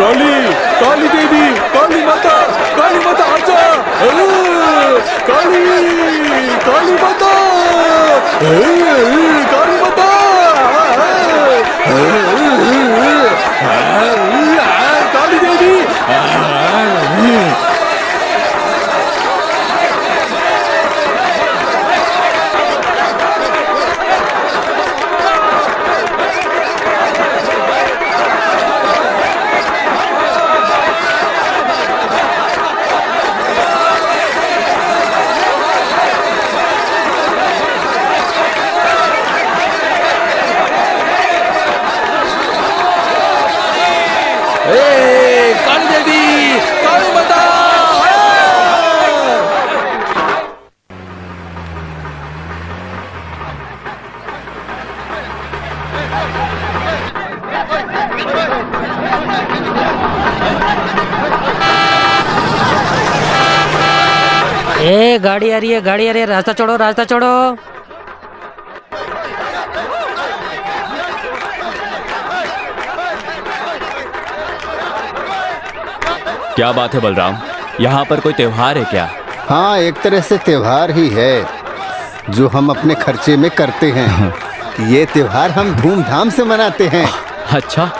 काली काली देवी, काली माता आजा। काली काली माता, काली माता, काली देवी। काली देवी, काली माता। ए गाड़ी आ रही है, गाड़ी आ रही है, रास्ता छोड़ो, रास्ता छोड़ो। क्या बात है बलराम, यहाँ पर कोई त्योहार है क्या? हाँ, एक तरह से त्योहार ही है जो हम अपने खर्चे में करते हैं। ये त्योहार हम धूमधाम से मनाते हैं। अच्छा,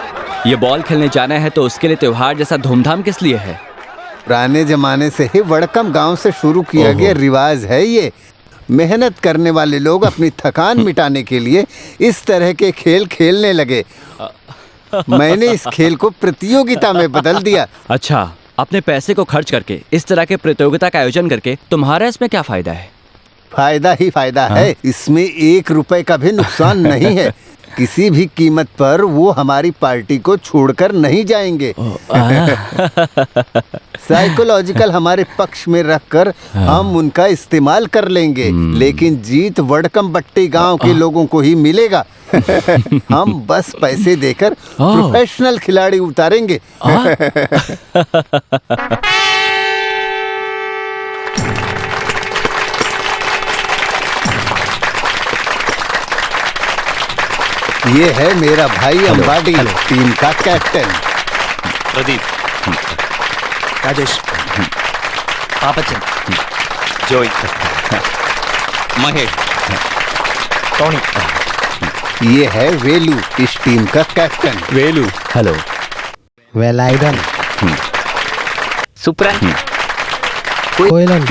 ये बॉल खेलने जाना है तो उसके लिए त्योहार जैसा धूमधाम किस लिए है? पुराने जमाने से ही वड़कम गांव से शुरू किया गया रिवाज है ये। मेहनत करने वाले लोग अपनी थकान मिटाने के लिए इस तरह के खेल खेलने लगे। मैंने इस खेल को प्रतियोगिता में बदल दिया। अच्छा, अपने पैसे को खर्च करके इस तरह के प्रतियोगिता का आयोजन करके तुम्हारा इसमें क्या फायदा है? फायदा ही फायदा है। इसमें 1 रुपए का भी नुकसान नहीं है। किसी भी कीमत पर वो हमारी पार्टी को छोड़कर नहीं जाएंगे। साइकोलॉजिकल हमारे पक्ष में रखकर हम उनका इस्तेमाल कर लेंगे, लेकिन जीत वड़कम बट्टी गांव के लोगों को ही मिलेगा। हम बस पैसे देकर प्रोफेशनल खिलाड़ी उतारेंगे। ये है मेरा भाई अंबाडी, टीम का कैप्टन। प्रदीप, राजेश, पापचन, जोई, महेश, टोनी। ये है वेलू, इस टीम का कैप्टन। वेलू, हेलो। वेलाइडन, सुप्रन, कोयलन,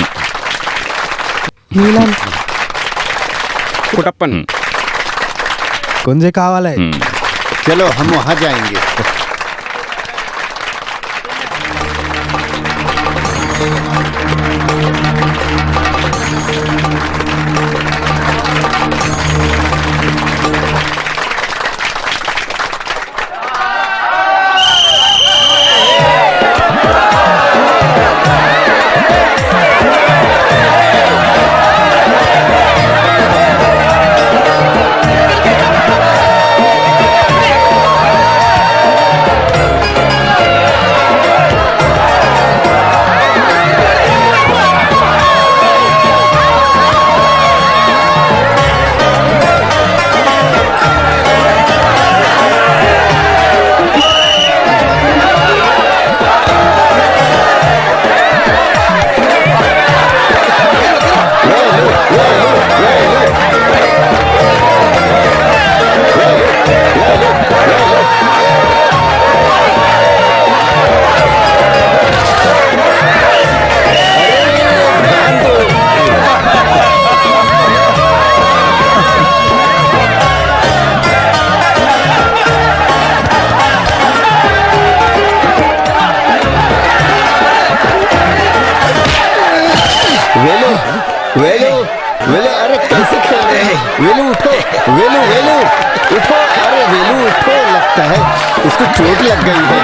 नीलन, कुटप्पन। कुंजे कावाले। चलो हम वहां जाएंगे। वेलू, वेलू, अरे कैसे खेल रहे हैं? वेलू उठो, वेलू, वेलू उठो, अरे वेलू उठो, लगता है उसको चोट लग गई है।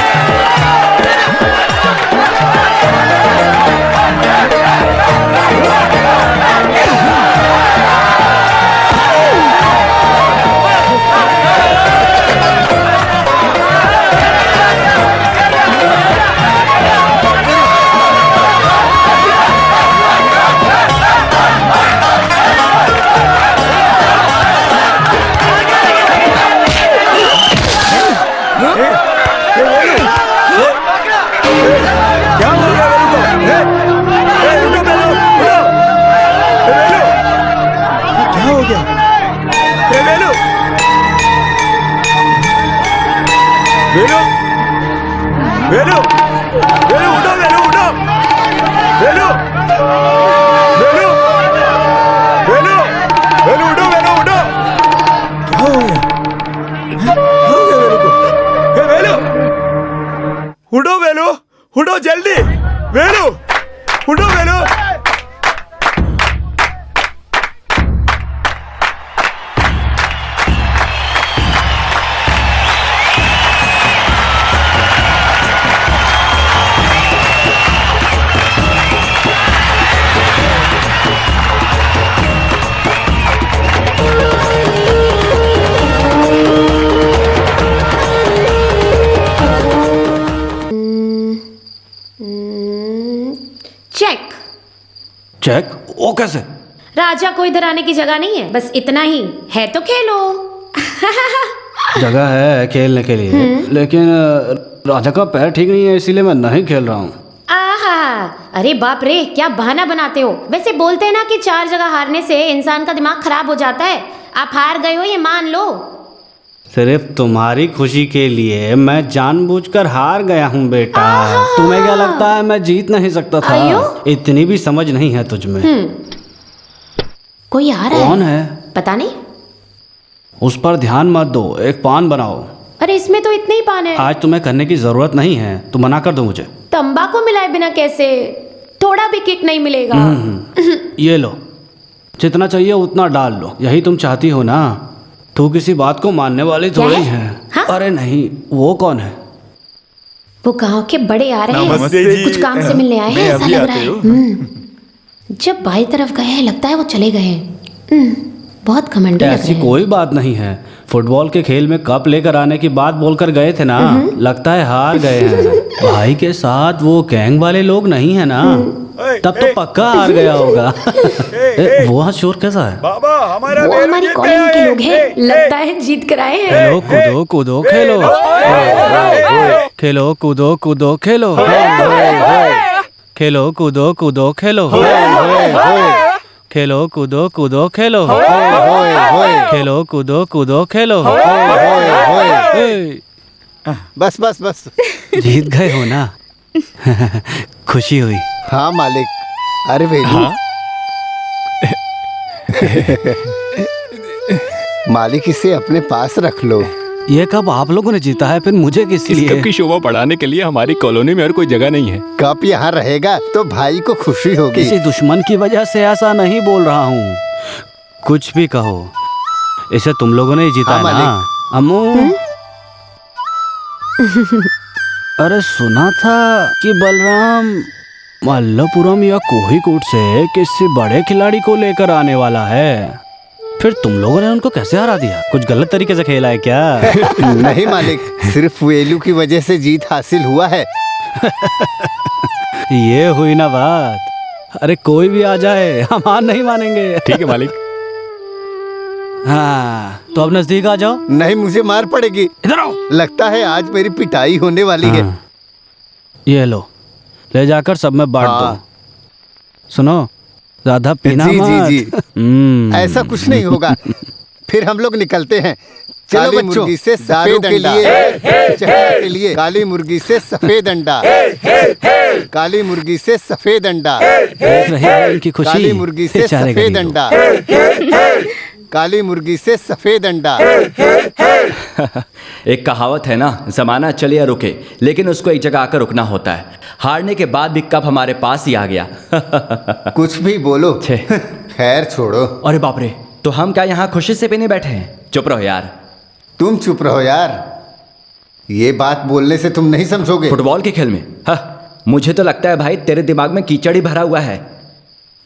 वेलू वेलू वेलू उठो वेलू उठो वेलू वेलू वेलू वेलू उठो वेलू उठो क्या हो गया वेलू को हे वेलू उठो वेलू उठो जल्दी वेलू उठो वेलू चेक। चेक? वो कैसे? राजा को इधर आने की जगह नहीं है, बस इतना ही है तो खेलो। जगह है खेलने के लिए, लेकिन राजा का पैर ठीक नहीं है, इसीलिए मैं नहीं खेल रहा हूँ। आहा, अरे बाप रे, क्या बहाना बनाते हो। वैसे बोलते हैं ना कि 4 जगह हारने से इंसान का दिमाग खराब हो जाता है। आप हार गए हो, ये मान लो। सिर्फ तुम्हारी खुशी के लिए मैं जानबूझकर हार गया हूँ बेटा। तुम्हें क्या लगता है मैं जीत नहीं सकता था? इतनी भी समझ नहीं है तुझ में। कोई आ रहा है। कौन है? पता नहीं। उस पर ध्यान मत दो, एक पान बनाओ। अरे इसमें तो इतने ही पान है। आज तुम्हें करने की जरूरत नहीं है, तुम मना कर दो मुझे। तंबाकू मिलाए बिना कैसे? थोड़ा भी किक नहीं मिलेगा। ये लो, जितना चाहिए उतना डाल लो, यही तुम चाहती हो ना। तू किसी बात को मानने वाली थोड़ी है। हाँ? अरे नहीं, वो कौन है? वो गांव के बड़े आ रहे हैं, कुछ काम से मिलने आए हैं, ऐसा लग रहा है। जब बाई तरफ गए हैं लगता है वो चले गए हैं। बहुत घमंडी लग रहे ऐसी हैं। कोई बात नहीं है, फुटबॉल के खेल में कप लेकर आने की बात बोलकर गए थे ना, लगता है हार गए हैं। भाई के साथ वो गैंग वाले लोग नहीं है ना, तब तो पक्का हार गया होगा। वो शोर कैसा है? बाबा हमारा वो हमारी कॉलोनी के लोग हैं, लगता है जीत कर आए हैं। खेलो कूदो कूदो खेलो, खेलो कूदो कूदो खेलो, खेलो कूदो कूदो खेलो, खेलो कूदो कूदो खेलो, खेलो कूदो कूदो खेलो। बस बस बस। जीत गए हो ना? खुशी हुई। हाँ मालिक। अरे वेलू, मालिक इसे अपने पास रख लो। ये कप आप लोगों ने जीता है, फिर मुझे किस इस लिए? कप की शोभा बढ़ाने के लिए हमारी कॉलोनी में और कोई जगह नहीं है। कप यहाँ रहेगा तो भाई को खुशी होगी। किसी दुश्मन की वजह से ऐसा नहीं बोल रहा हूँ। कुछ भी कहो, इसे तुम लोगों ने ही जीता है ना अम्मू। अरे सुना था कि बलराम मल्लपुरम या कोहिकूट से किसी बड़े खिलाड़ी को लेकर आने वाला है। फिर तुम लोगों ने उनको कैसे हरा दिया? कुछ गलत तरीके से खेला है क्या? नहीं मालिक, सिर्फ वेलू की वजह से जीत हासिल हुआ है। ये हुई ना बात। अरे कोई भी आ जाए, हम हार नहीं मानेंगे। ठीक है मालिक। हाँ, तो अब नजदीक आ जाओ। नहीं, मुझे मार पड़ेगी। इधर आओ। लगता है आज मेरी पिटाई होने वाली है। ये लो, ले जाकर सब में बांट दो। सुनो, ज्यादा पीना जी, मत। जी जी। ऐसा कुछ नहीं होगा। फिर हम लोग निकलते हैं। काली मुर्गी से सफेद अंडा के लिए, काली मुर्गी से सफेद अंडा, काली मुर्गी से सफेद अंडा, देख रहे हैं इनकी खुशी। काली मुर्गी से बेचारे सफेद गरीब अंडा, काली मुर्गी से सफेद अंडा। एक कहावत है ना, जमाना चले या रुके, लेकिन उसको एक जगह आकर रुकना होता है। हारने के बाद भी कप हमारे पास ही आ गया। कुछ भी बोलो, खैर छोड़ो। अरे बाप रे, तो हम क्या यहाँ खुशी से भी नहीं बैठे हैं? चुप रहो यार। तुम चुप रहो यार, ये बात बोलने से तुम नहीं समझोगे। फुटबॉल के खेल में मुझे तो लगता है भाई तेरे दिमाग में कीचड़ ही भरा हुआ है।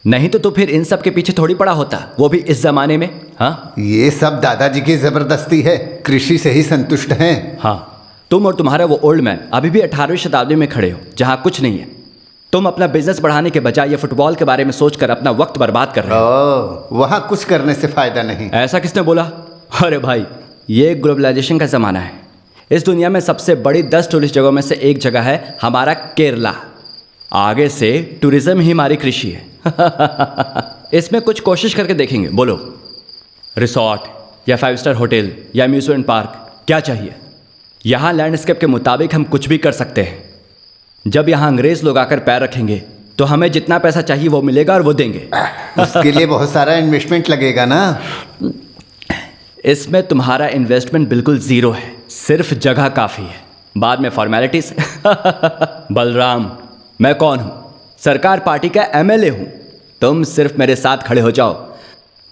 नहीं तो तू फिर इन सब के पीछे थोड़ी पड़ा होता, वो भी इस जमाने में। हाँ, ये सब दादाजी की जबरदस्ती है, कृषि से ही संतुष्ट हैं। हाँ, तुम और तुम्हारा वो ओल्ड मैन अभी भी 18वीं शताब्दी में खड़े हो, जहाँ कुछ नहीं है। तुम अपना बिजनेस बढ़ाने के बजाय ये फुटबॉल के बारे में सोचकर अपना वक्त बर्बाद कर रहे हो। वहाँ कुछ करने से फायदा नहीं। ऐसा किसने बोला? अरे भाई, ये ग्लोबलाइजेशन का ज़माना है। इस दुनिया में सबसे बड़ी 10 टूरिस्ट जगहों में से एक जगह है हमारा केरला। आगे से टूरिज्म ही हमारी कृषि है। इसमें कुछ कोशिश करके देखेंगे। बोलो, रिसोर्ट या 5 स्टार होटल या अम्यूजमेंट पार्क, क्या चाहिए? यहाँ लैंडस्केप के मुताबिक हम कुछ भी कर सकते हैं। जब यहाँ अंग्रेज लोग आकर पैर रखेंगे तो हमें जितना पैसा चाहिए वो मिलेगा और वो देंगे। उसके लिए बहुत सारा इन्वेस्टमेंट लगेगा ना। इसमें तुम्हारा इन्वेस्टमेंट बिल्कुल जीरो है, सिर्फ जगह काफ़ी है, बाद में फॉर्मेलिटीज। बलराम, मैं कौन हूँ? सरकार पार्टी का एमएलए हूँ। तुम सिर्फ मेरे साथ खड़े हो जाओ।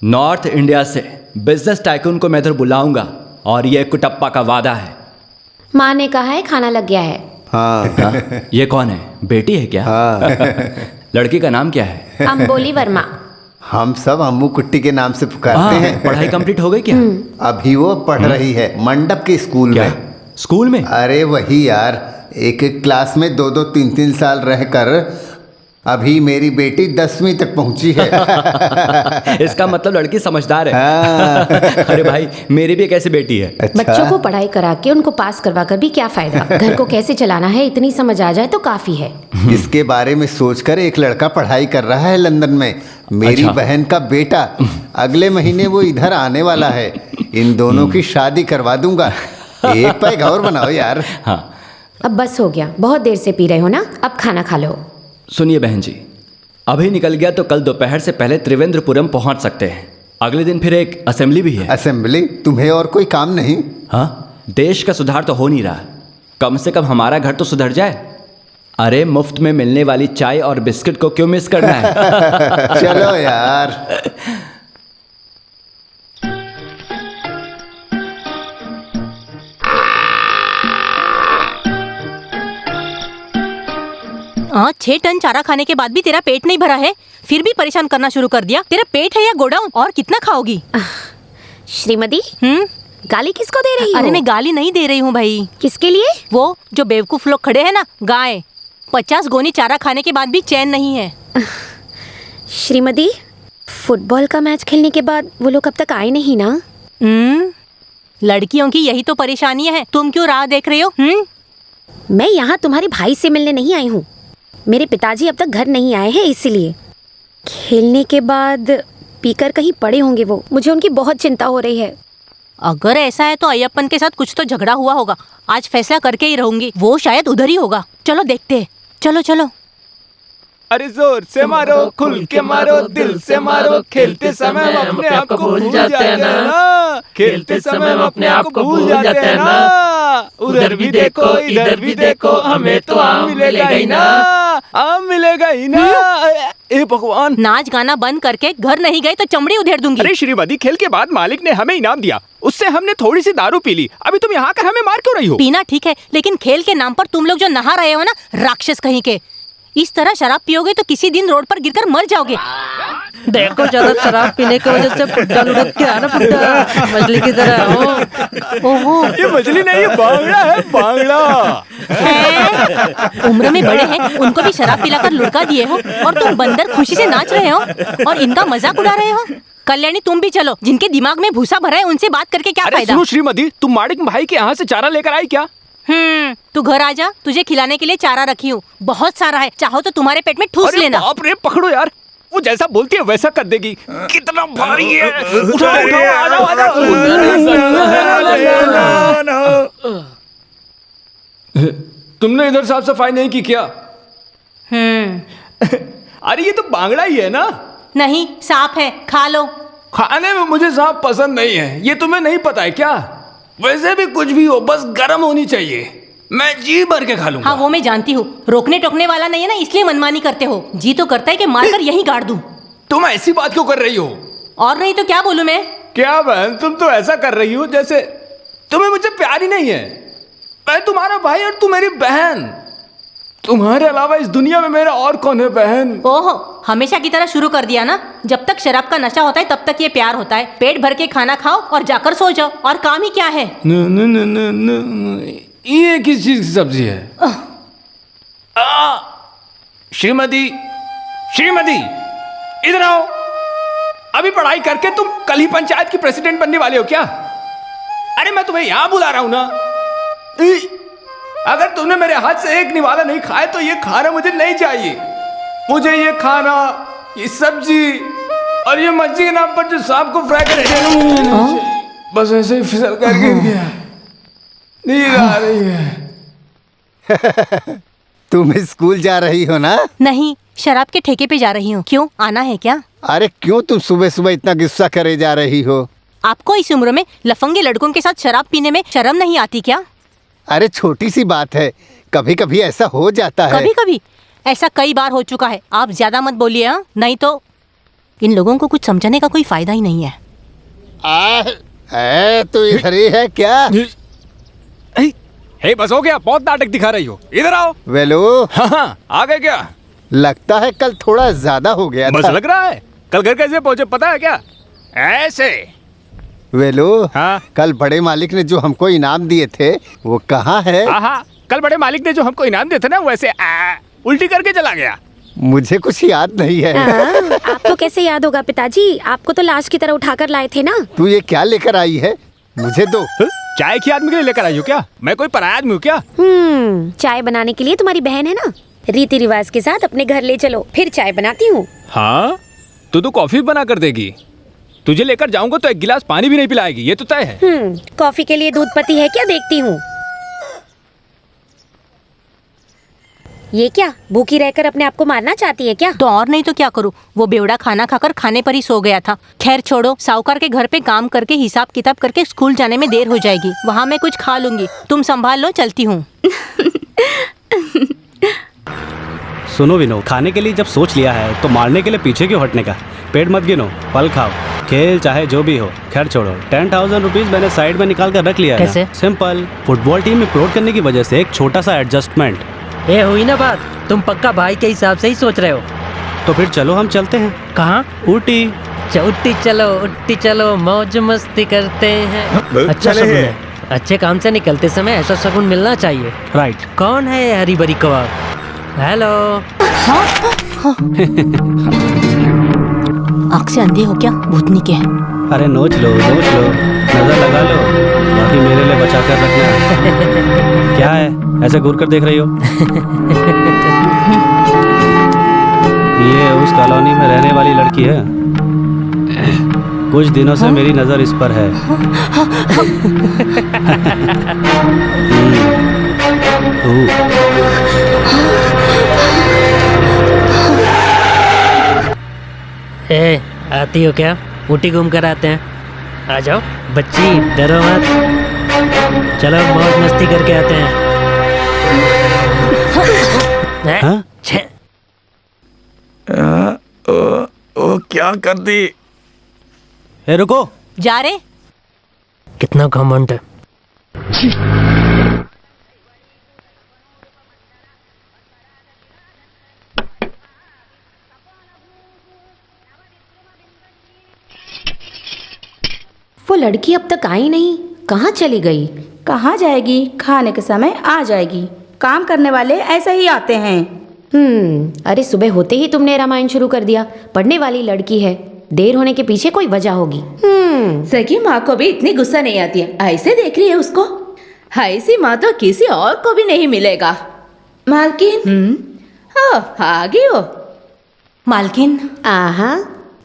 नॉर्थ इंडिया से बिजनेस टाइकून को मैं इधर बुलाऊंगा और ये कुटप्पा का वादा है। माँ ने कहा है खाना लग गया है। हाँ। ये कौन है? बेटी है क्या? हाँ। लड़की का नाम क्या है? अंबोली वर्मा। हम सब अम्मू कुट्टी के नाम से पुकारते हैं। पढ़ाई कंप्लीट हो गई क्या? अभी वो पढ़ रही है मंडप के स्कूल क्या? में। स्कूल में? अरे वही यार, एक एक क्लास में 2-2 3-3 साल रहकर अभी मेरी बेटी 10वीं तक पहुंची है। इसका मतलब लड़की समझदार है। हाँ। अरे भाई, मेरी भी एक ऐसी बेटी है। अच्छा? बच्चों को पढ़ाई करा के उनको पास करवा कर भी क्या फायदा? घर को कैसे चलाना है इतनी समझ आ जाए तो काफी है। इसके बारे में सोचकर एक लड़का पढ़ाई कर रहा है लंदन में। मेरी अच्छा। बहन का बेटा अगले महीने वो इधर आने वाला है। इन दोनों की शादी करवा दूंगा। एक पैग और बनाओ यार। हाँ, अब बस हो गया, बहुत देर से पी रहे हो ना, अब खाना खा लो। सुनिए बहन जी, अभी निकल गया तो कल दोपहर से पहले त्रिवेंद्रपुरम पहुंच सकते हैं। अगले दिन फिर एक असेंबली भी है। असेंबली? तुम्हें और कोई काम नहीं? हाँ, देश का सुधार तो हो नहीं रहा, कम से कम हमारा घर तो सुधर जाए। अरे मुफ्त में मिलने वाली चाय और बिस्किट को क्यों मिस करना है? चलो यार। हाँ, 6 टन चारा खाने के बाद भी तेरा पेट नहीं भरा है, फिर भी परेशान करना शुरू कर दिया। तेरा पेट है या गोडाउन? और कितना खाओगी? श्रीमती, गाली किसको दे रही हो? अरे मैं गाली नहीं दे रही हूँ भाई। किसके लिए? वो जो बेवकूफ लोग खड़े हैं ना, गाय। 50 गोनी चारा खाने के बाद भी चैन नहीं है। श्रीमती, फुटबॉल का मैच खेलने के बाद वो लोग अब तक आए नहीं ना? लड़कियों की यही तो परेशानी है। तुम क्यों राह देख रहे हो? मैं यहाँ तुम्हारे भाई से मिलने नहीं आई हूँ। मेरे पिताजी अब तक घर नहीं आए हैं, इसीलिए। खेलने के बाद पीकर कहीं पड़े होंगे वो। मुझे उनकी बहुत चिंता हो रही है। अगर ऐसा है तो अय्यप्पन के साथ कुछ तो झगड़ा हुआ होगा। आज फैसला करके ही रहूंगी। वो शायद उधर ही होगा। चलो देखते हैं। चलो चलो। अरे जोर से मारो, खुल के मारो, दिल से मारो। खेलते समय हम अपने आप को भूल जाते हैं ना। खेलते समय हम अपने आप को भूल जाते हैं ना। उधर भी देखो, इधर भी देखो, हमें तो आम मिलेगा ही ना। आम मिलेगा ही ना। ए भगवान! नाच गाना बंद करके घर नहीं गए तो चमड़ी उधेड़ दूंगी। अरे श्रीमती, खेल के बाद मालिक ने हमें इनाम दिया, उससे हमने थोड़ी सी दारू पी ली। अभी तुम यहाँ कर हमें मार क्यों रही हो? पीना ठीक है, लेकिन खेल के नाम पर तुम लोग जो नहा रहे हो ना, राक्षस कहीं के, इस तरह शराब पियोगे तो किसी दिन रोड पर गिरकर मर जाओगे। देखो ज्यादा शराब पीने की वजह से पुट्टा लुढ़क के आना पुट्टा मछली की तरह। ओहो, ये मछली नहीं, ये बांगड़ा है, बांगड़ा। उम्र में बड़े हैं, उनको भी शराब पिलाकर लुढ़का दिए हो और तुम बंदर खुशी से नाच रहे हो और इनका मजाक उड़ा रहे हो। कल्याणी, तुम भी चलो। जिनके दिमाग में भूसा भरा है उनसे बात करके क्या फायदा? सुनो श्रीमती, तुम माड़िक भाई के यहाँ से चारा लेकर आई क्या? तू घर आ जा, तुझे खिलाने के लिए चारा रखी हूँ। बहुत सारा है, चाहो तो तुम्हारे पेट में ठूस लेना। बाप रे, पकड़ो यार, वो जैसा बोलती है वैसा कर देगी। कितना भारी है। उठाओ उठाओ, आ जाओ आ जाओ। तुमने इधर साफ सफाई नहीं की क्या? अरे ये तो बांगड़ा ही है ना? नहीं, सांप है, खा लो। खाने में मुझे सांप पसंद नहीं है, ये तुम्हें नहीं पता है क्या? वैसे भी कुछ भी हो, बस गर्म होनी चाहिए। मैं जी भर के खा लूंगा। हाँ, वो मैं जानती हूँ। रोकने टोकने वाला नहीं है ना, इसलिए मनमानी करते हो। जी तो करता है कि मारकर यहीं गाड़ दूं। तुम ऐसी बात क्यों कर रही हो? और नहीं तो क्या बोलूं मैं? क्या बहन, तुम तो ऐसा कर रही हो जैसे तुम्हें मुझसे प्यार ही नहीं है। मैं तुम्हारा भाई और तुम मेरी बहन। तुम्हारे अलावा इस दुनिया में मेरा और कौन है बहन? ओहो, हमेशा की तरह शुरू कर दिया ना। जब तक शराब का नशा होता है तब तक ये प्यार होता है। पेट भर के खाना खाओ और जाकर सो जाओ, और काम ही क्या है? ये किस चीज की सब्जी है? श्रीमती, श्रीमती, इधर आओ। अभी पढ़ाई करके तुम कल ही पंचायत की प्रेसिडेंट बनने वाले हो क्या? अरे मैं तुम्हें यहां बुला रहा हूं ना। अगर तुमने मेरे हाथ से एक निवाला नहीं खाया तो ये खाना मुझे नहीं चाहिए। मुझे ये खाना, ये सब्जी और ये मच्छी के नाम पर जो सांप को फ्राई कर बस ऐसे ही फिसल कर गिर गया। नींद आ रही है। तुम स्कूल जा रही हो ना? नहीं, शराब के ठेके पे जा रही हूँ। क्यों, आना है क्या? अरे क्यों तुम सुबह सुबह इतना गुस्सा करे जा रही हो? आपको इस उम्र में लफंगे लड़कों के साथ शराब पीने में शर्म नहीं आती क्या? अरे छोटी सी बात है, कभी कभी ऐसा हो जाता है। कभी कभी ऐसा कई बार हो चुका है। आप ज्यादा मत बोलिए, हाँ? नहीं तो इन लोगों को कुछ समझाने का कोई फायदा ही नहीं है। तो इधर ही है क्या? हे, बस हो गया, बहुत नाटक दिखा रही हो। इधर आओ। वेलो। हाँ, आ गए क्या? लगता है कल थोड़ा ज्यादा हो गया बस था। लग रहा है। कल घर कैसे पहुंचे पता है क्या? ऐसे। वेलो। हाँ? कल बड़े मालिक ने जो हमको इनाम दिए थे वो कहाँ है? हाँ, कल बड़े मालिक ने जो हमको इनाम दिए थे ना, वैसे उल्टी करके चला गया। मुझे कुछ याद नहीं है। आपको कैसे याद होगा पिताजी? आपको तो लाश की तरह उठाकर लाए थे ना। तू ये क्या लेकर आई है? मुझे दो। चाय की आदमी के लिए लेकर आई हो क्या? मैं कोई पराया आदमी हूँ क्या? चाय बनाने के लिए तुम्हारी बहन है ना। रीति रिवाज के साथ अपने घर ले चलो, फिर चाय बनाती हूँ। हाँ, तो कॉफी बना कर देगी। तुझे लेकर जाऊंगा तो एक गिलास पानी भी नहीं पिलाएगी, ये तो तय है। कॉफी के लिए दूध पती है क्या? देखती हूँ। ये क्या, भूखी रहकर अपने आप को मारना चाहती है क्या? तो और नहीं तो क्या करूँ, वो बेवड़ा खाना खाकर खाने पर ही सो गया था। खैर छोड़ो, साहूकार के घर पे काम करके हिसाब किताब करके स्कूल जाने में देर हो जाएगी। वहाँ मैं कुछ खा लूंगी, तुम संभाल लो, चलती हूँ। सुनो विनो, खाने के लिए जब सोच लिया है तो मारने के लिए पीछे क्यों हटने का? पेट मत गिनो, फल खाओ, खेल चाहे जो भी हो। खैर छोड़ो, 10,000 रुपीज मैंने साइड में निकाल कर रख लिया है। कैसे? सिंपल, फुटबॉल टीम में प्रोट करने की वजह से एक छोटा सा एडजस्टमेंट। ये हुई ना बात, तुम पक्का भाई के हिसाब से ही सोच रहे हो। तो फिर चलो हम चलते हैं। कहाँ? ऊटी। उट्टी चलो, मौज मस्ती करते हैं। अच्छा शगुन है, अच्छे काम से निकलते समय ऐसा शगुन मिलना चाहिए। राइट। कौन है ये हरी भरी कबाब? हेलो। आँख से अंधे हो क्या, भूतनी के? अरे नोच लो, नजर लगा लो, बाकी मेरे लिए बचा कर रखना। क्या है, ऐसे घूर कर देख रही हो? ये उस कॉलोनी में रहने वाली लड़की है। कुछ दिनों से मेरी नजर इस पर है। ए, आती हो क्या? ऊटी घूम कर आते हैं। आ जाओ बच्ची, डरो मत। चलो मौज मस्ती करके आते हैं। हाँ? ओ क्या कर दी? ए रुको। जा रे। कितना घमंड है। वो लड़की अब तक आई नहीं, कहाँ चली गई? कहाँ जाएगी? खाने के समय आ जाएगी। काम करने वाले ऐसे ही आते हैं। अरे सुबह होते ही तुमने रामायण शुरू कर दिया। पढ़ने वाली लड़की है, देर होने के पीछे कोई वजह होगी। सगी माँ को भी इतनी गुस्सा नहीं आती है, ऐसे देख रही है उसको। ऐसी माँ तो किसी और को भी नहीं मिलेगा। मालकिन, आ गई हो। मालकिन? आहा,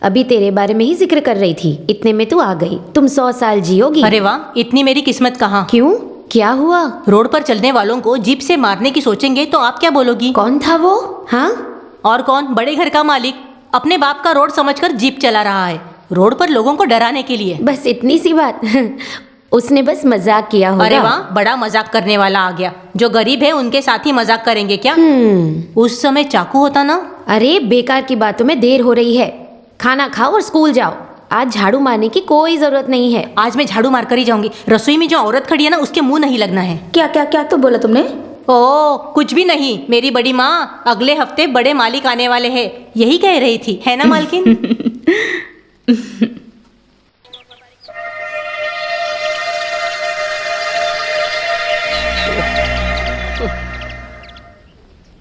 अभी तेरे बारे में ही जिक्र कर रही थी, इतने में तू आ गई। तुम 100 साल जियोगी। अरे वाह, इतनी मेरी किस्मत कहाँ। क्यों, क्या हुआ? रोड पर चलने वालों को जीप से मारने की सोचेंगे तो आप क्या बोलोगी? कौन था वो? हाँ, और कौन? बड़े घर का मालिक अपने बाप का रोड समझकर जीप चला रहा है, रोड पर लोगों को डराने के लिए। बस इतनी सी बात। उसने बस मजाक किया होगा। अरे वाह, बड़ा मजाक करने वाला आ गया। जो गरीब है उनके साथ ही मजाक करेंगे क्या? उस समय चाकू होता ना। अरे बेकार की बातों में देर हो रही है, खाना खाओ और स्कूल जाओ। आज झाड़ू मारने की कोई जरूरत नहीं है। आज मैं झाड़ू मार कर ही जाऊंगी। रसोई में जो औरत खड़ी है ना, उसके मुंह नहीं लगना है। क्या क्या क्या तो बोला तुमने? ओ कुछ भी नहीं, मेरी बड़ी माँ अगले हफ्ते बड़े मालिक आने वाले हैं, यही कह रही थी, है ना मालकिन?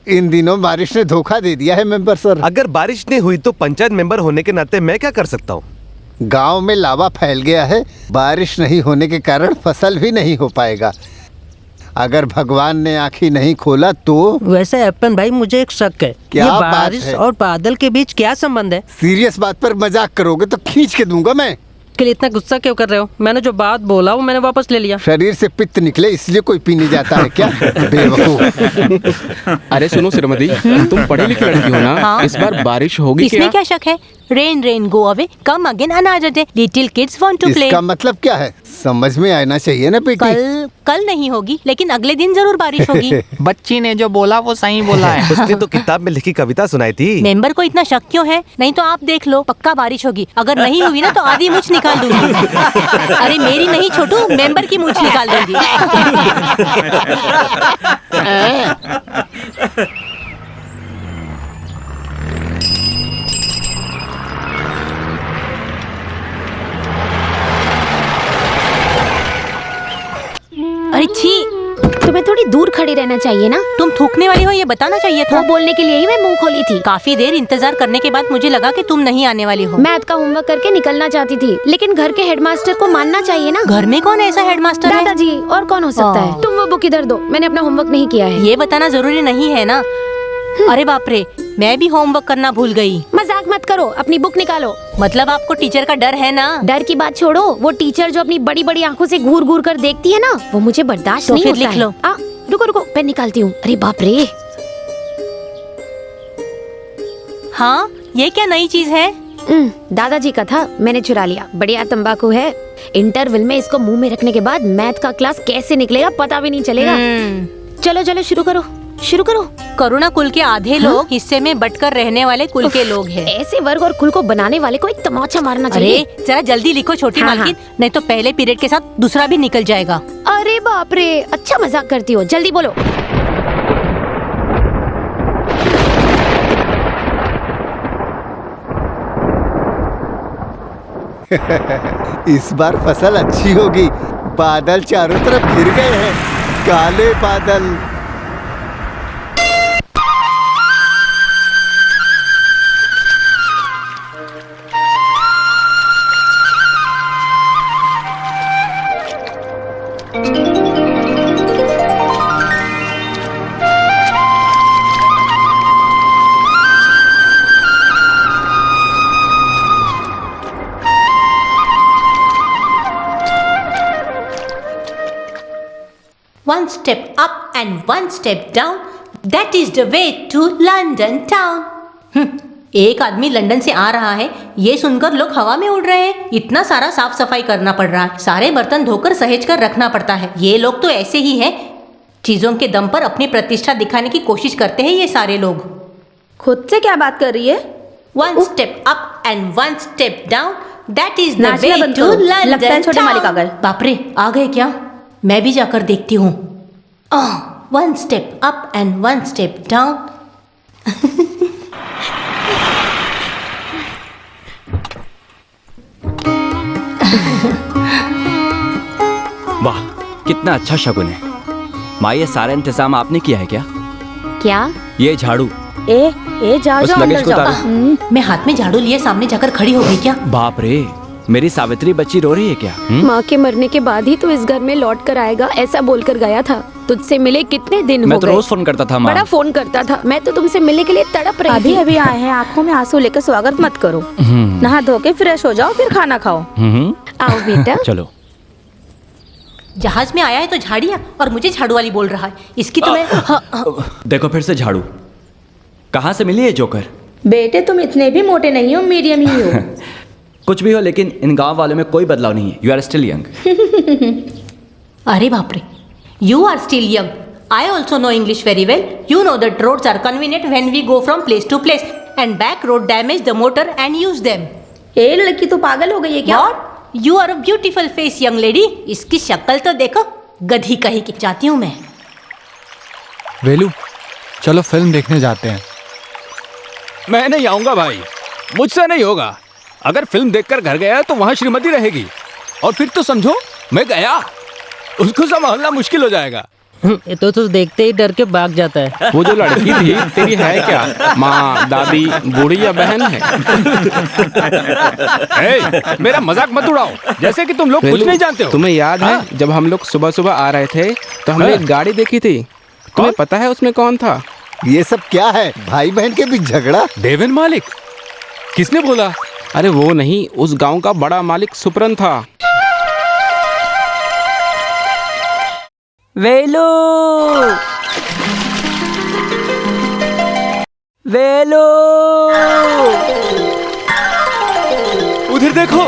इन दिनों बारिश ने धोखा दे दिया है मेंबर सर। अगर बारिश नहीं हुई तो पंचायत मेंबर होने के नाते मैं क्या कर सकता हूँ? गांव में लावा फैल गया है, बारिश नहीं होने के कारण फसल भी नहीं हो पाएगा। अगर भगवान ने आँखें नहीं खोला तो। वैसे अपन भाई, मुझे एक शक है, क्या ये बात बारिश है? और बादल के बीच क्या संबंध है? सीरियस बात पर मजाक करोगे तो खींच के दूंगा मैं। के लिए इतना गुस्सा क्यों कर रहे हो? मैंने जो बात बोला वो मैंने वापस ले लिया। शरीर से पित्त निकले इसलिए कोई पीने जाता है क्या? बेवकूफ। अरे सुनो श्रीमती, तुम पढ़ी लिखी लड़की हो ना? हाँ। इस बार बारिश होगी इसमें क्या शक है? Rain rain go away, come again another day, little kids want to play. इसका मतलब क्या है? समझ में आना चाहिए ना बेटी। कल नहीं होगी, लेकिन अगले दिन जरूर बारिश होगी। बच्ची ने जो बोला वो सही बोला है। उसने तो किताब में लिखी कविता सुनाई थी। मेंबर को इतना शक क्यों है? नहीं तो आप देख लो, पक्का बारिश होगी। अगर नहीं हुई ना तो आधी मूछ निकाल दूंगी। अरे मेरी नहीं छोटू, मेंबर की मूछ निकाल दूंगी। अरे छी, तुम्हें थोड़ी दूर खड़ी रहना चाहिए ना। तुम थूकने वाली हो ये बताना चाहिए था। वो बोलने के लिए ही मैं मुंह खोली थी। काफी देर इंतजार करने के बाद मुझे लगा कि तुम नहीं आने वाली हो। मैथ का होमवर्क करके निकलना चाहती थी, लेकिन घर के हेडमास्टर को मानना चाहिए ना। घर में कौन ऐसा हेडमास्टर है? दादाजी, और कौन हो सकता है? तुम वो बुक इधर दो, मैंने अपना होमवर्क नहीं किया है। ये बताना जरूरी नहीं है ना। अरे बाप रे, मैं भी होमवर्क करना भूल गई। मजाक मत करो, अपनी बुक निकालो। मतलब आपको टीचर का डर है ना? डर की बात छोड़ो, वो टीचर जो अपनी बड़ी बड़ी आंखों से घूर घूर कर देखती है ना, वो मुझे बर्दाश्त तो नहीं फिर होता लिख लो। रुको रुको, पेन निकालती हूँ। अरे बाप रे। हाँ, ये क्या नई चीज है? दादाजी का था, मैंने चुरा लिया। बढ़िया तंबाकू है। इंटरवल में इसको मुंह में रखने के बाद मैथ का क्लास कैसे निकलेगा पता भी नहीं चलेगा। चलो चलो शुरू करो, शुरू करो। करुणा कुल के आधे लोग हिस्से में बटकर रहने वाले कुल के लोग हैं। ऐसे वर्ग और कुल को बनाने वाले को एक तमाचा मारना चाहिए। अरे जरा जल्दी लिखो छोटी मालकिन, नहीं तो पहले पीरियड के साथ दूसरा भी निकल जाएगा। अरे बाप रे, अच्छा मजाक करती हो, जल्दी बोलो। इस बार फसल अच्छी होगी। बादल चारों तरफ घिर गए हैं, काले बादल। One step up and one step down, that is the way to London town. एक आदमी लंदन से आ रहा है, ये सुनकर लोग हवा में उड़ रहे हैं। इतना सारा साफ सफाई करना पड़ रहा है, सारे बर्तन धोकर सहेज कर रखना पड़ता है। ये लोग तो ऐसे ही हैं, चीजों के दम पर अपनी प्रतिष्ठा दिखाने की कोशिश करते हैं ये सारे लोग। खुद से क्या बात कर रही है? One step up and one step down, that is the नाचना way बंद to करो। London लगता है छोटे मालिक आ गए। बाप रे, आ गए क्या? मैं भी जाकर देखती हूँ। One step up and one step down. वाह, कितना अच्छा शगुन है। माँ, ये सारा इंतजाम आपने किया है क्या? क्या? ये झाड़ू। ए जाओ उस जाओ लगेज अंदर को जाओ। उतारो। मैं हाथ में झाड़ू लिए सामने जाकर खड़ी हो गई क्या? बाप रे, मेरी सावित्री बच्ची रो रही है क्या? माँ के मरने के बाद ही तो इस घर में लौट कर आएगा, ऐसा बोलकर गया था। तुझसे मिले कितने दिन हो मैं गए? तो रोज फोन करता था माँ। बड़ा फोन करता था, मैं तो तुमसे मिलने के लिए तड़प रही अभी थी। अभी आए हैं, आंखों में आंसू लेकर स्वागत मत करो। नहा धो के फ्रेश हो जाओ, फिर खाना खाओ। आओ बेटा। चलो। जहाज में आया है तो झाड़िया, और मुझे झाड़ू वाली बोल रहा है। इसकी तो मैं देखो फिर से झाड़ू। कहाँ से मिली है जोकर? बेटे तुम इतने भी मोटे नहीं हो, मीडियम ही हो। कुछ भी हो, लेकिन इन गांव वालों में कोई बदलाव नहीं है। You are still young. अरे बाप रे, you are still young. I also know English very well. You know that roads are convenient when we go from place to place, and back road damage the motor and use them. ए लड़की तो पागल हो गई है क्या? You are a beautiful face young lady. इसकी शक्ल तो देखो, गधी कहीं की। जाती हूँ मैं। वेलू, चलो फिल्म देखने जाते हैं। मैं नहीं आऊंगा भाई, मुझसे नहीं होगा। अगर फिल्म देखकर घर गया तो वहां श्रीमती रहेगी, और फिर तो समझो मैं गया, उसको संभालना मुश्किल हो जाएगा। ये तो देखते ही डर के भाग जाता है। वो जो लड़की थी तेरी है क्या? माँ, दादी, बूढ़ी या बहन है? मेरा मजाक मत उड़ाओ, जैसे कि तुम लोग कुछ नहीं जानते हो। तुम्हें याद है जब हम लोग सुबह सुबह आ रहे थे तो हमने एक गाड़ी देखी थी? तुम्हें पता है उसमें कौन था? ये सब क्या है? भाई बहन के बीच झगड़ा? देवेन मालिक? किसने बोला? अरे वो नहीं, उस गांव का बड़ा मालिक सुपरन था। वेलू, वेलू, उधर देखो।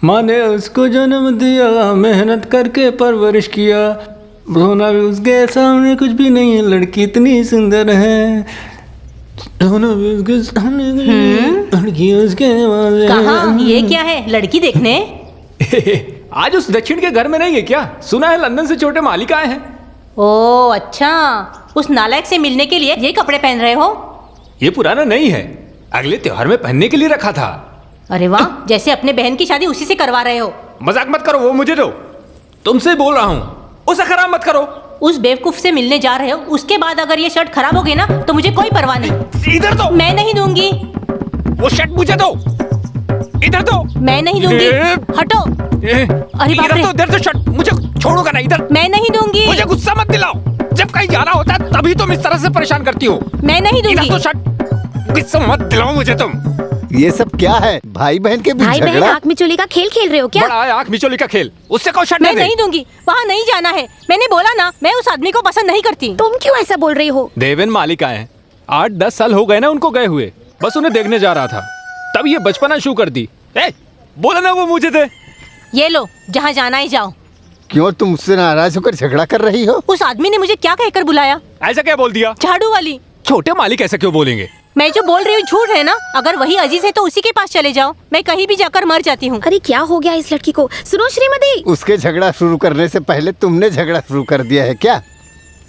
माँ ने उसको जन्म दिया, मेहनत करके परवरिश किया, रोना भी उसके सामने कुछ भी नहीं है, लड़की इतनी सुंदर है। रोना भी उसके सामने लड़की उसके कहाँ? ये क्या है? लड़की देखने? आज उस दक्षिण के घर में नहीं है क्या? सुना है लंदन से छोटे मालिक आए हैं। ओह अच्छा, उस नालायक से मिलने के लिए ये कपड़े पहन रहे हो? ये पुराना नहीं है, अगले त्योहार में पहनने के लिए रखा था। अरे वाह, जैसे अपने बहन की शादी उसी से करवा रहे हो। मजाक मत करो, वो मुझे दो, तुमसे बोल रहा हूँ, उसे खराब मत करो। उस बेवकूफ से मिलने जा रहे हो, उसके बाद अगर ये शर्ट खराब हो गई ना तो मुझे कोई परवाह नहीं। इधर दो। मैं नहीं दूंगी। वो शर्ट मुझे दो, इधर दो। मैं नहीं दूंगी, हटो। अरे बाप रे, इधर तो शर्ट मुझे छोड़ोगा ना, इधर। मैं नहीं दूंगी। मुझे गुस्सा मत दिलाओ, जब कहीं जाना होता है तभी तुम इस तरह से परेशान करती हो। मैं नहीं दूंगी। इधर तो शर्ट, गुस्सा मत दिलाओ मुझे तुम। ये सब क्या है? भाई बहन के बीच भाई बहन झगड़ा? आँख मिचोली का खेल खेल रहे हो क्या? बड़ा है आँख मिचोली का खेल, उससे कहो शर्ट मैं नहीं दूंगी, वहाँ नहीं जाना है। मैंने बोला ना, मैं उस आदमी को पसंद नहीं करती। तुम क्यों ऐसा बोल रही हो? देवेन मालिक आए हैं, 8-10 साल हो गए ना उनको गए हुए, बस उन्हें देखने जा रहा था, तब ये बचपना शुरू कर दी। बोला ना वो मुझे दे। ये लो, जहाँ जाना है जाओ। क्यों तुम मुझसे नाराज होकर झगड़ा कर रही हो? उस आदमी ने मुझे क्या कहकर बुलाया? ऐसा क्या बोल दिया? झाड़ू वाली। छोटे मालिक ऐसा क्यों बोलेंगे? मैं जो बोल रही हूँ झूठ है ना? अगर वही अजीज है तो उसी के पास चले जाओ, मैं कहीं भी जाकर मर जाती हूँ। अरे क्या हो गया इस लड़की को? सुनो श्रीमती, उसके झगड़ा शुरू करने से पहले तुमने झगड़ा शुरू कर दिया है क्या?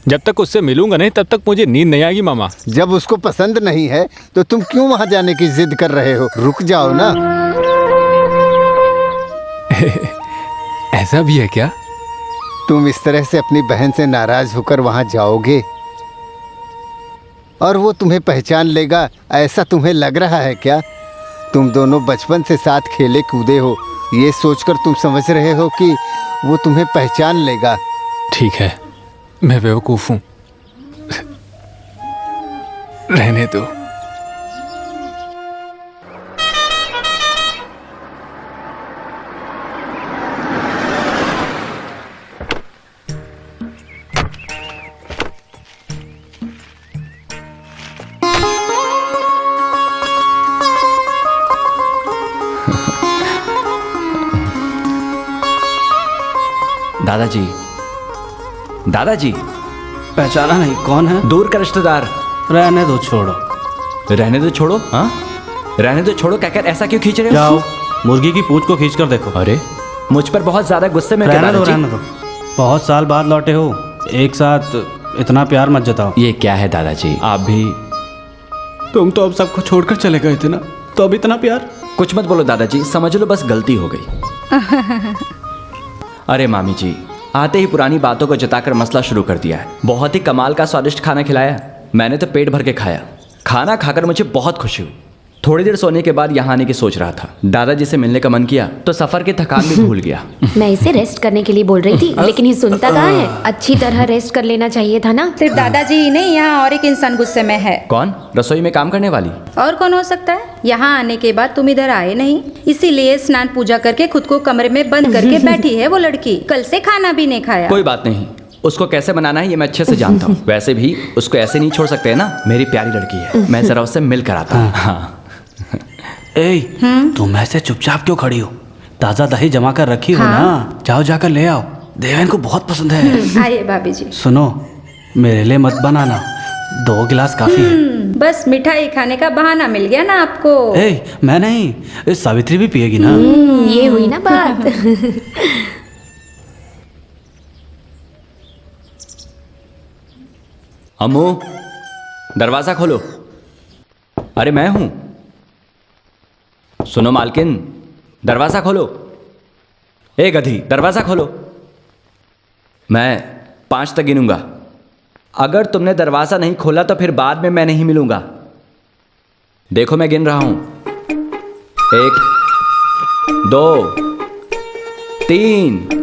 जब तक उससे मिलूंगा नहीं तब तक मुझे नींद नहीं आएगी मामा। जब उसको पसंद नहीं है तो तुम क्यों वहाँ जाने की जिद कर रहे हो? रुक जाओ ना। ऐसा भी है क्या? तुम इस तरह से अपनी बहन से नाराज होकर वहाँ जाओगे और वो तुम्हें पहचान लेगा, ऐसा तुम्हें लग रहा है क्या? तुम दोनों बचपन से साथ खेले कूदे हो, ये सोचकर तुम समझ रहे हो कि वो तुम्हें पहचान लेगा। ठीक है, मैं बेवकूफ हूँ, रहने दो। दादाजी, दादाजी। पहचाना नहीं? कौन है? दूर का रिश्तेदार। रहने दो, छोड़ो। रहने दो छोड़ो? हाँ, रहने दो छोड़ो कहकर ऐसा क्यों खींच रहे हो? जाओ, मुर्गी की पूंछ को खींच कर देखो। अरे मुझ पर बहुत ज्यादा गुस्से में। रहने दो, रहने दो। बहुत साल बाद लौटे हो, एक साथ इतना प्यार मत जताओ। ये क्या है दादाजी, आप भी? तुम तो अब सबको छोड़कर चले गए थे ना, तो अब इतना प्यार? कुछ मत बोलो दादाजी, समझ लो बस गलती हो गई। अरे मामी जी, आते ही पुरानी बातों को जताकर मसला शुरू कर दिया है। बहुत ही कमाल का स्वादिष्ट खाना खिलाया, मैंने तो पेट भर के खाया। खाना खाकर मुझे बहुत खुशी हुई। थोड़ी देर सोने के बाद यहाँ आने की सोच रहा था। दादाजी से मिलने का मन किया तो सफर की थकान भी भूल गया। मैं इसे रेस्ट करने के लिए बोल रही थी, लेकिन ये सुनता कहाँ है। अच्छी तरह रेस्ट कर लेना चाहिए था ना। सिर्फ दादाजी ही नहीं, यहाँ और एक इंसान गुस्से में है। कौन? रसोई में काम करने वाली? और कौन हो सकता है? यहाँ आने के बाद तुम इधर आए नहीं, इसीलिए स्नान पूजा करके खुद को कमरे में बंद करके बैठी है वो लड़की। कल से खाना भी नहीं खाया। कोई बात नहीं, उसको कैसे बनाना है ये मैं अच्छे से जानता हूँ। वैसे भी उसको ऐसे नहीं छोड़ सकते है ना, मेरी प्यारी लड़की है। मैं जरा उससे मिल कर आता हूँ। हाँ। ए, तुम ऐसे चुपचाप क्यों खड़ी हो? ताजा दही जमा कर रखी हो ना, जाओ जाकर ले आओ। देवेन को बहुत पसंद है। आइए भाभी जी। सुनो, मेरे लिए मत बनाना, 2 गिलास काफी है। बस मिठाई खाने का बहाना मिल गया ना आपको। ए, मैं नहीं, सावित्री भी पिएगी ना। ये हुई ना बात। अम्मू, दरवाजा खोलो। अरे मैं हूं। सुनो मालकिन, दरवाजा खोलो। ए गधी, दरवाजा खोलो। मैं 5 तक गिनूंगा। अगर तुमने दरवाजा नहीं खोला तो फिर बाद में मैं नहीं मिलूंगा। देखो मैं गिन रहा हूं। 1, 2, 3।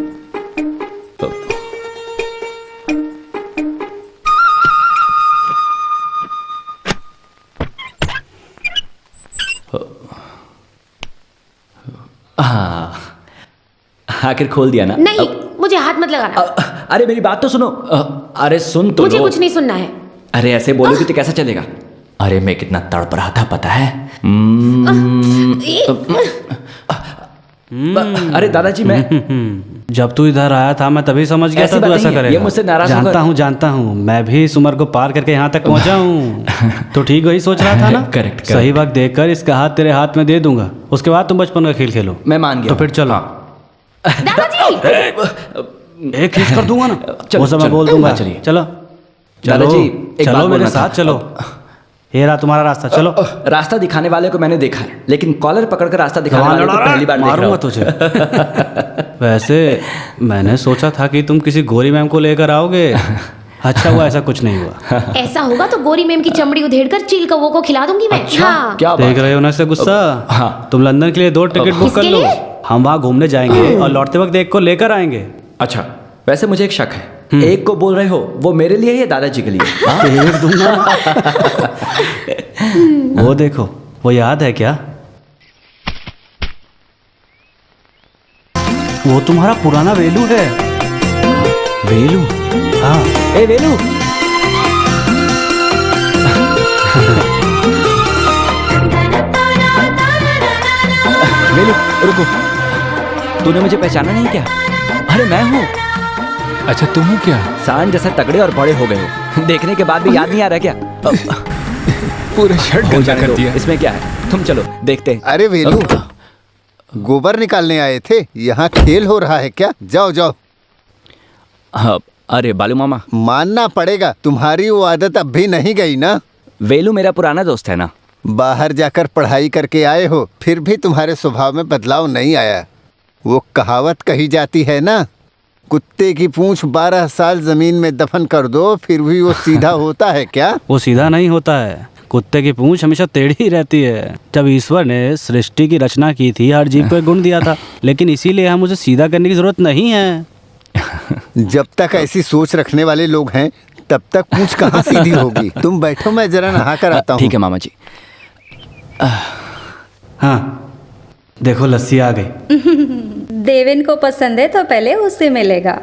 हाँ, आखिर खोल दिया ना। नहीं, मुझे हाथ मत लगाना। अरे मेरी बात तो सुनो। अरे सुन तो मुझे लो। कुछ नहीं सुनना है। अरे ऐसे बोलोगे तो कैसा चलेगा? अरे मैं कितना तड़प रहा था पता है। अरे दादाजी मैं जब तू इधर आया था मैं तभी समझ गया था तू ऐसा करेगा। ये मुझसे नाराज जानता हूँ। मैं भी इस उम्र को पार करके यहाँ तक पहुँचा हूँ। तो ठीक वही सोच रहा था ना। करेक्ट। सही वक्त देखकर इसका हाथ तेरे हाथ में दे दूंगा, उसके बाद तुम बचपन का खेल खेलो। मैं मान गया। तो फिर चलो। दादाजी, एक खींच कर दूंगा ना, वो सब मैं बोल दूंगा। चलिए चलो दादाजी, चलो मेरे साथ चलो। ये रहा तुम्हारा रास्ता, चलो। रास्ता दिखाने वाले को मैंने देखा है, लेकिन कॉलर पकड़कर रास्ता दिखाने वाले को पहली बार देख रहा मारूंगा हूं। तुझे। वैसे मैंने सोचा था कि तुम किसी गोरी मैम को लेकर आओगे। अच्छा हुआ ऐसा कुछ नहीं हुआ। ऐसा होगा तो गोरी मैम की चमड़ी उधेड़कर चील कौवों को खिला दूंगी मैं। अच्छा, हाँ। क्या बात देख रहे हो ना इससे गुस्सा। हाँ। तुम लंदन के लिए 2 टिकट बुक कर किसके लो। लिए? हम वहाँ घूमने जाएंगे और लौटते वक्त एक को लेकर आएंगे। अच्छा, वैसे मुझे एक शक है। एक को बोल रहे हो, वो मेरे लिए या दादाजी के लिए? एक दूंगा। वो देखो, वो याद है क्या? वो तुम्हारा पुराना वेलू है। वेलू? हाँ। ए वेलू। वेलू रुको, तूने मुझे पहचाना नहीं क्या? अरे मैं हूँ। अच्छा तुम हो क्या? सांड जैसे तगड़े और बड़े हो गए हो। देखने के बाद भी याद नहीं आ रहा क्या? पूरा शर्ट हो गंदा जाने कर दो, दिया। इसमें क्या है? तुम चलो देखते हैं। अरे वेलू, गोबर निकालने आए थे, यहाँ खेल हो रहा है क्या? जाओ जाओ। हाँ, अरे बालू मामा, मानना पड़ेगा, तुम्हारी वो आदत अब भी नहीं गई ना। वेलू मेरा पुराना दोस्त है ना। बाहर जाकर पढ़ाई करके आए हो, फिर भी तुम्हारे स्वभाव में बदलाव नहीं आया। वो कहावत कही जाती है ना, कुत्ते की पूंछ 12 साल जमीन में दफन कर दो फिर भी वो सीधा होता है क्या? वो सीधा नहीं होता है, कुत्ते की पूंछ हमेशा टेढ़ी ही रहती है। जब ईश्वर ने सृष्टि की रचना की थी, हर जीव को एक गुण दिया था, लेकिन इसीलिए हम उसे सीधा करने की जरूरत नहीं है। जब तक ऐसी सोच रखने वाले लोग हैं तब तक पूंछ कहाँ सीधी होगी। तुम बैठो, मैं जरा नहा कर आता हूँ। ठीक है मामा जी। हाँ देखो लस्सी आ गई। देवेन को पसंद है तो पहले उससे मिलेगा।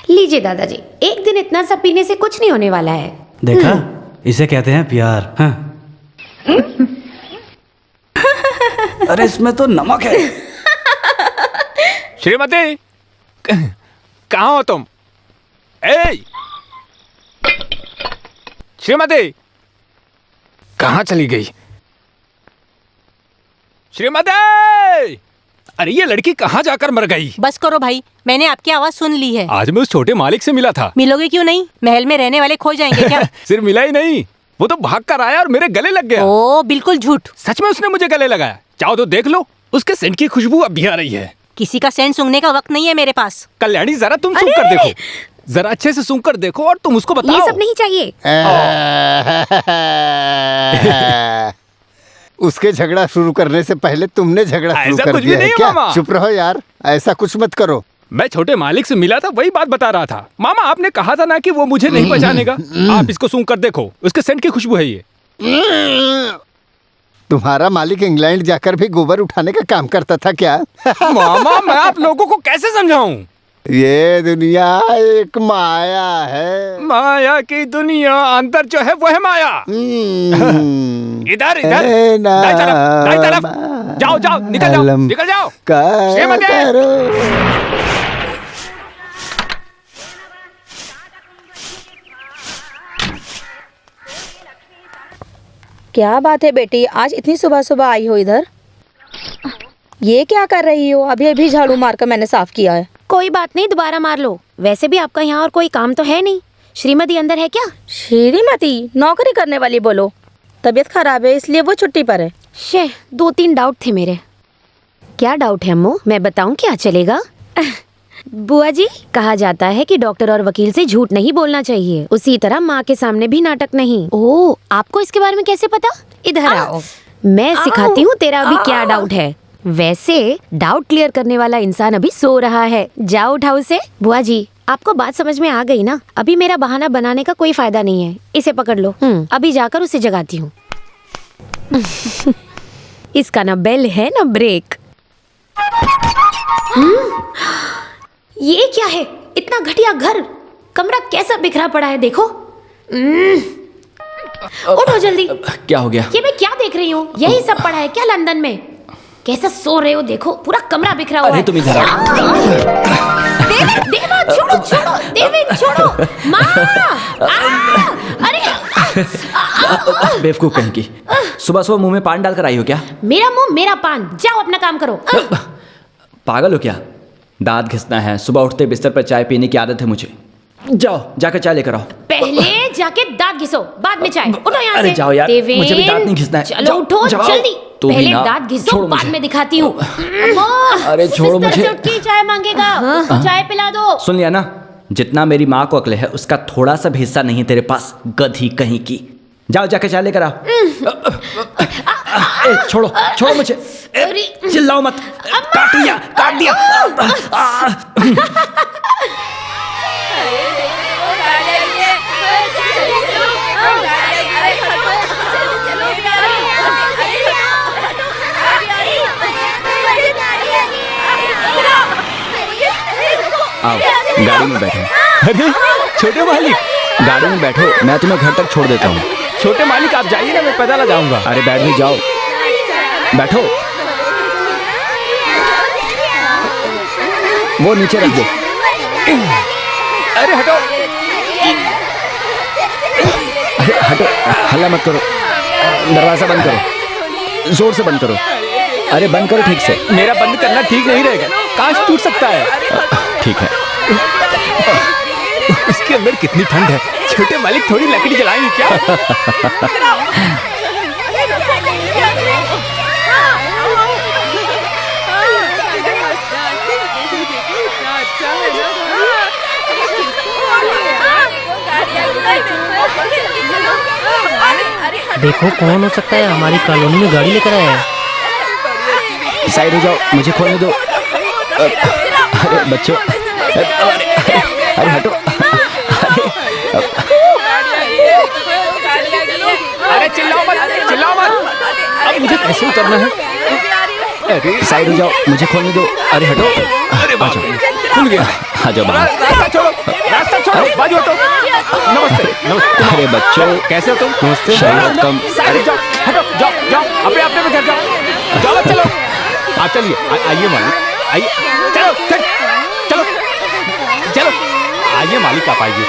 लीजिए दादाजी, एक दिन इतना सब पीने से कुछ नहीं होने वाला है। देखा, इसे कहते हैं प्यार। हाँ। अरे इसमें तो नमक है। श्रीमती, कहाँ हो तुम? ए श्रीमती, कहाँ चली गई? श्रीमती, अरे ये लड़की कहाँ जाकर मर गई? बस करो भाई, मैंने आपकी आवाज सुन ली है। आज मैं उस छोटे मालिक से मिला था। मिलोगे क्यों नहीं? महल में रहने वाले खो जाएंगे क्या? सिर्फ मिला ही नहीं, वो तो भाग कर आया और मेरे गले लग गया। ओ बिल्कुल झूठ। सच में उसने मुझे गले लगाया। चाहो तो देख लो, उसके सेंट की खुशबू अब भी आ रही है। किसी का सेंट सूंघने का वक्त नहीं है मेरे पास। कल्याणी जरा तुम सूंघ कर देखो। जरा अच्छे से सुन कर देखो और तुम उसको बताओ। ये सब नहीं चाहिए। उसके झगड़ा शुरू करने से पहले तुमने झगड़ा शुरू कर दिया है क्या? चुप रहो यार, ऐसा कुछ मत करो। मैं छोटे मालिक से मिला था, वही बात बता रहा था। मामा आपने कहा था ना कि वो मुझे नहीं पहचानेगा। आप इसको सूंघ कर देखो, उसके सेंट की खुशबू है ये। तुम्हारा मालिक इंग्लैंड जाकर भी गोबर उठाने का काम करता था क्या? मामा मैं आप लोगों को कैसे समझाऊं? ये दुनिया एक माया है। माया की दुनिया, अंदर जो है वो है माया। इधर इधर दाई तरफ जाओ जाओ, निकल जाओ निकल जाओ। क्या बात है बेटी, आज इतनी सुबह सुबह आई हो इधर? ये क्या कर रही हो? अभी अभी झाड़ू मारकर मैंने साफ किया है। कोई बात नहीं, दोबारा मार लो। वैसे भी आपका यहाँ और कोई काम तो है नहीं। श्रीमती अंदर है क्या? श्रीमती नौकरी करने वाली बोलो। तबीयत खराब है इसलिए वो छुट्टी पर है। शे, 2-3 डाउट थे मेरे। क्या डाउट है अम्मू? मैं बताऊं क्या चलेगा? बुआ जी, कहा जाता है कि डॉक्टर और वकील से झूठ नहीं बोलना चाहिए, उसी तरह माँ के सामने भी नाटक नहीं। ओह, आपको इसके बारे में कैसे पता? इधर आओ, मैं सिखाती हूँ तेरा अभी क्या डाउट है। वैसे डाउट क्लियर करने वाला इंसान अभी सो रहा है, जाओ उठाओ उसे। बुआ जी, आपको बात समझ में आ गई ना? अभी मेरा बहाना बनाने का कोई फायदा नहीं है। इसे पकड़ लो, अभी जाकर उसे जगाती हूँ। इसका ना बेल है ना ब्रेक। ये क्या है? इतना घटिया घर, कमरा कैसा बिखरा पड़ा है देखो। उठो जल्दी। क्या हो गया? ये मैं क्या देख रही हूँ? यही सब पड़ा है क्या लंदन में? कैसा सो रहे हो देखो, पूरा कमरा बिखरा हुआ है। अरे तुम इधर आओ। देवा छोड़ो छोड़ो, देवी छोड़ो, माँ। अरे बेवकूफ कहीं की, सुबह सुबह मुंह में पान डालकर आई हो क्या? मेरा मुंह मेरा पान, जाओ अपना काम करो। पागल हो क्या? दांत घिसना है, सुबह उठते बिस्तर पर चाय पीने की आदत है मुझे। जाओ जाकर चाय लेकर आओ। पहले जाके दांत घिसो, बाद में चाय। उठो यहाँ से। अरे जाओ यार, मुझे भी दांत नहीं घिसना है। चलो उठो जल्दी। पहले दांत घिसो, बाद में दिखाती हूँ। अरे छोड़ो मुझे। उठ के चाय मांगेगा, उसको चाय पिला दो। सुन लिया ना, जितना मेरी माँ को अक्ल है उसका थोड़ा सा भी हिस्सा नहीं है तेरे पास, गधी कहीं की। जाओ जाके चाय लेकर आओ। छोड़ो छोड़ो मुझे, चिल्लाओ मत। काट दिया काट दिया। आओ गाड़ी में बैठो। अरे छोटे मालिक, गाड़ी में बैठो, मैं तुम्हें घर तक छोड़ देता हूँ। छोटे मालिक आप जाइए ना, मैं पैदल आ जाऊंगा। अरे बैठ भी जाओ, बैठो। वो नीचे रख दो। अरे हटो, अरे हटो, हल्ला मत करो। दरवाजा बंद करो, जोर से बंद करो। अरे बंद करो ठीक से। मेरा बंद करना ठीक नहीं रहेगा, कांच टूट सकता है। ठीक है। उसके अंदर कितनी ठंड है। छोटे मालिक थोड़ी लकड़ी जलाएंगे क्या? देखो कौन हो सकता है, हमारी कॉलोनी में गाड़ी लेकर आया है। साइड हो जाओ, मुझे खोलने दो। अरे बच्चों, अरे हटो। अरे चिल्लाओ मत, चिल्लाओ मत। अब मुझे कैसे उतरना है? अरे साइड हो जाओ, मुझे खोलने दो। अरे हटो। अरे आ जाओ, खुल गया। आ जाओ बाहर। रास्ता छोड़ो, रास्ता छोड़ो, बाजू हटो। नमस्ते नमस्ते। अरे बच्चों, कैसे हो तुम? नमस्ते। शरारत कम। अरे जाओ, हटो, जाओ जाओ, अपने अपने में घर जाओ। जाओ चलो, आप चलिए, आइए मालिक, आइए। चलो चल, चलो चलो, आइए मालिक, आप आइए।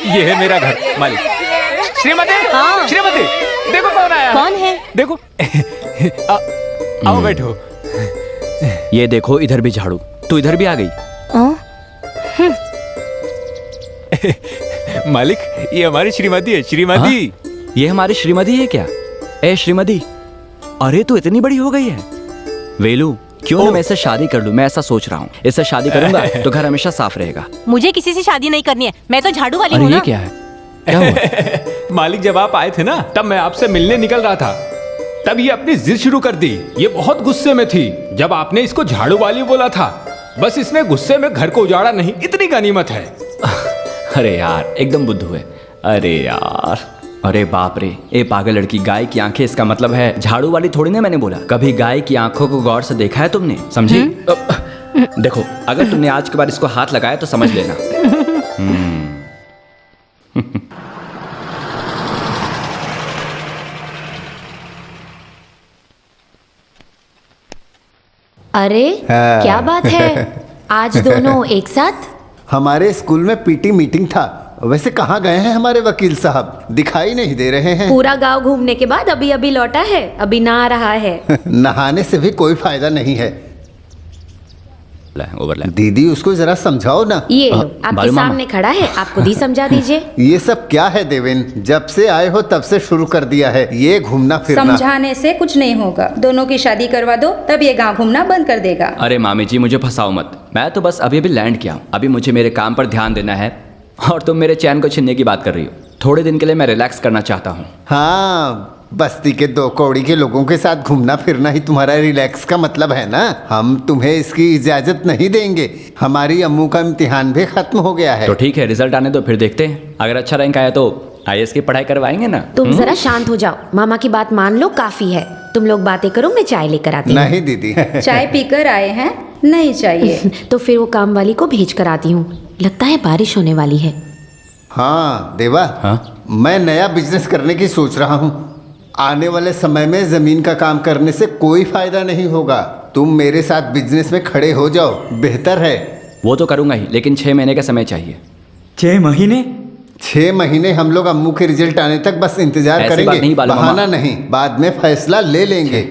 ये है मेरा घर मालिक। श्रीमती, हाँ। श्रीमती, देखो कौन आया। कौन है? देखो। आओ बैठो। ये देखो, इधर भी झाड़ू। तू इधर भी आ गई। मालिक, ये हमारी श्रीमती है। श्रीमती, ये हमारी श्रीमती है क्या? ए श्रीमती, अरे तू इतनी बड़ी हो गई है। वेलू, क्यों ना मैं इससे शादी कर लूं? मैं ऐसा सोच रहा हूँ, इससे शादी करूंगा तो घर हमेशा साफ रहेगा। मुझे किसी से शादी नहीं करनी है, मैं तो झाड़ू वाली अरे हूँ ये ना। क्या है? क्या हुआ? मालिक जब आप आए थे ना, तब मैं आपसे मिलने निकल रहा था, तब ये अपनी जिद शुरू कर दी। ये बहुत गुस्से में थी जब आपने इसको झाड़ू वाली बोला था। बस इसने गुस्से में घर को उजाड़ा नहीं, इतनी गनीमत है। अरे यार एकदम बुद्धू है। अरे यार, अरे बाप रे, ए पागल लड़की, गाय की आंखें इसका मतलब है झाड़ू वाली थोड़ी ना मैंने बोला। कभी गाय की आंखों को गौर से देखा है तुमने? समझी? देखो, अगर तुमने आज के बाद इसको हाथ लगाया तो समझ लेना। अरे क्या बात है, आज दोनों एक साथ? हमारे स्कूल में पीटी मीटिंग था। वैसे कहाँ गए हैं हमारे वकील साहब? दिखाई नहीं दे रहे हैं। पूरा गांव घूमने के बाद अभी अभी लौटा है, अभी नहा रहा है। नहाने से भी कोई फायदा नहीं है। दीदी उसको जरा समझाओ ना। ये लो, आपके सामने खड़ा है, आप खुद ही समझा दीजिए। ये सब क्या है देवेन? जब से आए हो तब से शुरू कर दिया है ये घूमना फिरना। समझाने से कुछ नहीं होगा, दोनों की शादी करवा दो, तब ये गांव घूमना बंद कर देगा। अरे मामी जी, मुझे फंसाओ मत, मैं तो बस अभी अभी लैंड किया हूँ। अभी मुझे मेरे काम पर ध्यान देना है और तुम मेरे चैन को छीनने की बात कर रही हो। थोड़े दिन के लिए मैं रिलैक्स करना चाहता हूँ। हाँ, बस्ती के 2 कौड़ी के लोगों के साथ घूमना फिरना ही तुम्हारा रिलैक्स का मतलब है ना? हम तुम्हें इसकी इजाजत नहीं देंगे। हमारी अम्मू का इम्तिहान भी खत्म हो गया है। तो ठीक है, रिजल्ट आने दो, फिर देखते हैं। अगर अच्छा रैंक आया तो IAS की पढ़ाई करवाएंगे ना। तुम जरा शांत हो जाओ, मामा की बात मान लो, काफी है। तुम लोग बातें करो, मैं चाय लेकर आती हूँ। नहीं दीदी। चाय पीकर आए हैं? नहीं चाहिए। तो फिर वो काम वाली को भेज कर आती हूँ, लगता है बारिश होने वाली है। हाँ देवा, मैं नया बिजनेस करने की सोच रहा हूँ। आने वाले समय में जमीन का काम करने से कोई फायदा नहीं होगा। तुम मेरे साथ बिजनेस में खड़े हो जाओ, बेहतर है। वो तो करूंगा ही, लेकिन 6 महीने का समय चाहिए। 6 महीने? 6 महीने हम लोग अम्मू के रिजल्ट आने तक बस इंतजार ऐसी करेंगे। बात नहीं बालू मामा। बहाना नहीं, बाद में फैसला ले लेंगे।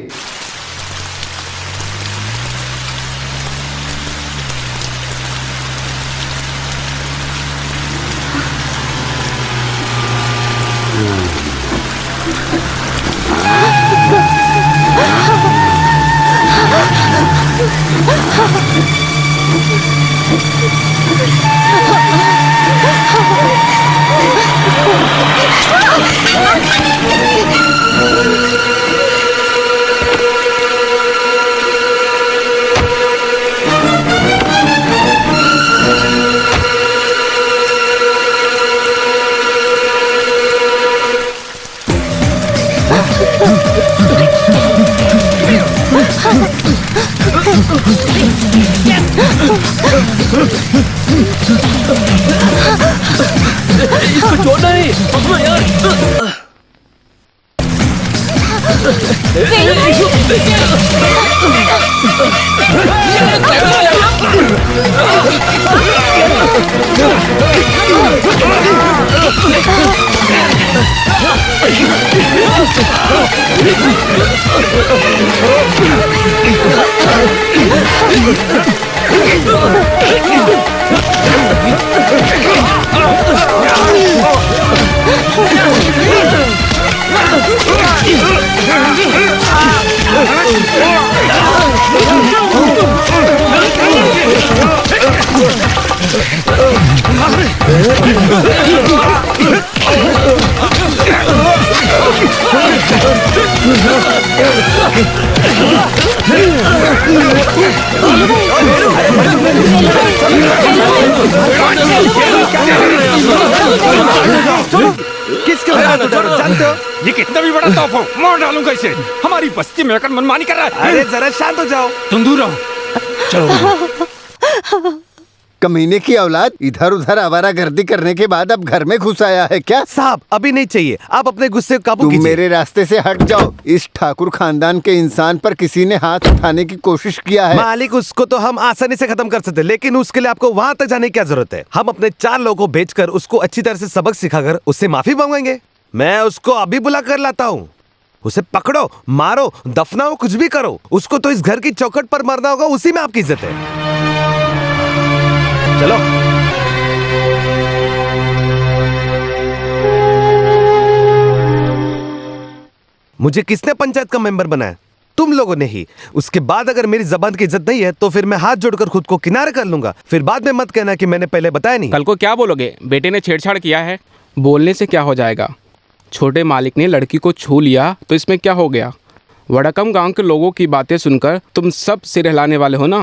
इसको छोड़ना नहीं, पकड़ो यार। किसके जानते हो? ये कितना भी बड़ा तोहफा हो, मार डालूंगा इसे। हमारी बस्ती में आकर मनमानी कर रहा है। अरे जरा शांत हो जाओ। तुम दूर रहो। चलो। कमीने की औलाद, इधर उधर आवारागर्दी करने के बाद अब घर में घुस आया है क्या? साहब अभी नहीं चाहिए, आप अपने गुस्से को काबू तुम कीजिए। मेरे रास्ते से हट जाओ। इस ठाकुर खानदान के इंसान पर किसी ने हाथ उठाने की कोशिश किया है। मालिक, उसको तो हम आसानी से खत्म कर सकते, लेकिन उसके लिए आपको वहाँ तक जाने की क्या जरूरत है? हम अपने 4 लोगों को भेजकर उसको अच्छी तरह से सबक सिखाकर उससे माफी मांगेंगे। मैं उसको अभी बुला कर लाता हूँ। उसे पकड़ो, मारो, दफनाओ, कुछ भी करो, उसको तो इस घर की चौखट पर मरना होगा, उसी में आपकी इज्जत है। चलो। मुझे किसने पंचायत का मेंबर बनाया? तुम लोगों ने ही। उसके बाद अगर मेरी जबान की इज्जत नहीं है तो फिर मैं हाथ जोड़कर खुद को किनारे कर लूंगा। फिर बाद में मत कहना कि मैंने पहले बताया नहीं। कल को क्या बोलोगे? बेटे ने छेड़छाड़ किया है। बोलने से क्या हो जाएगा? छोटे मालिक ने लड़की को छू लिया तो इसमें क्या हो गया? वड़कम गांव के लोगों की बातें सुनकर तुम सब सिर हिलाने वाले हो ना।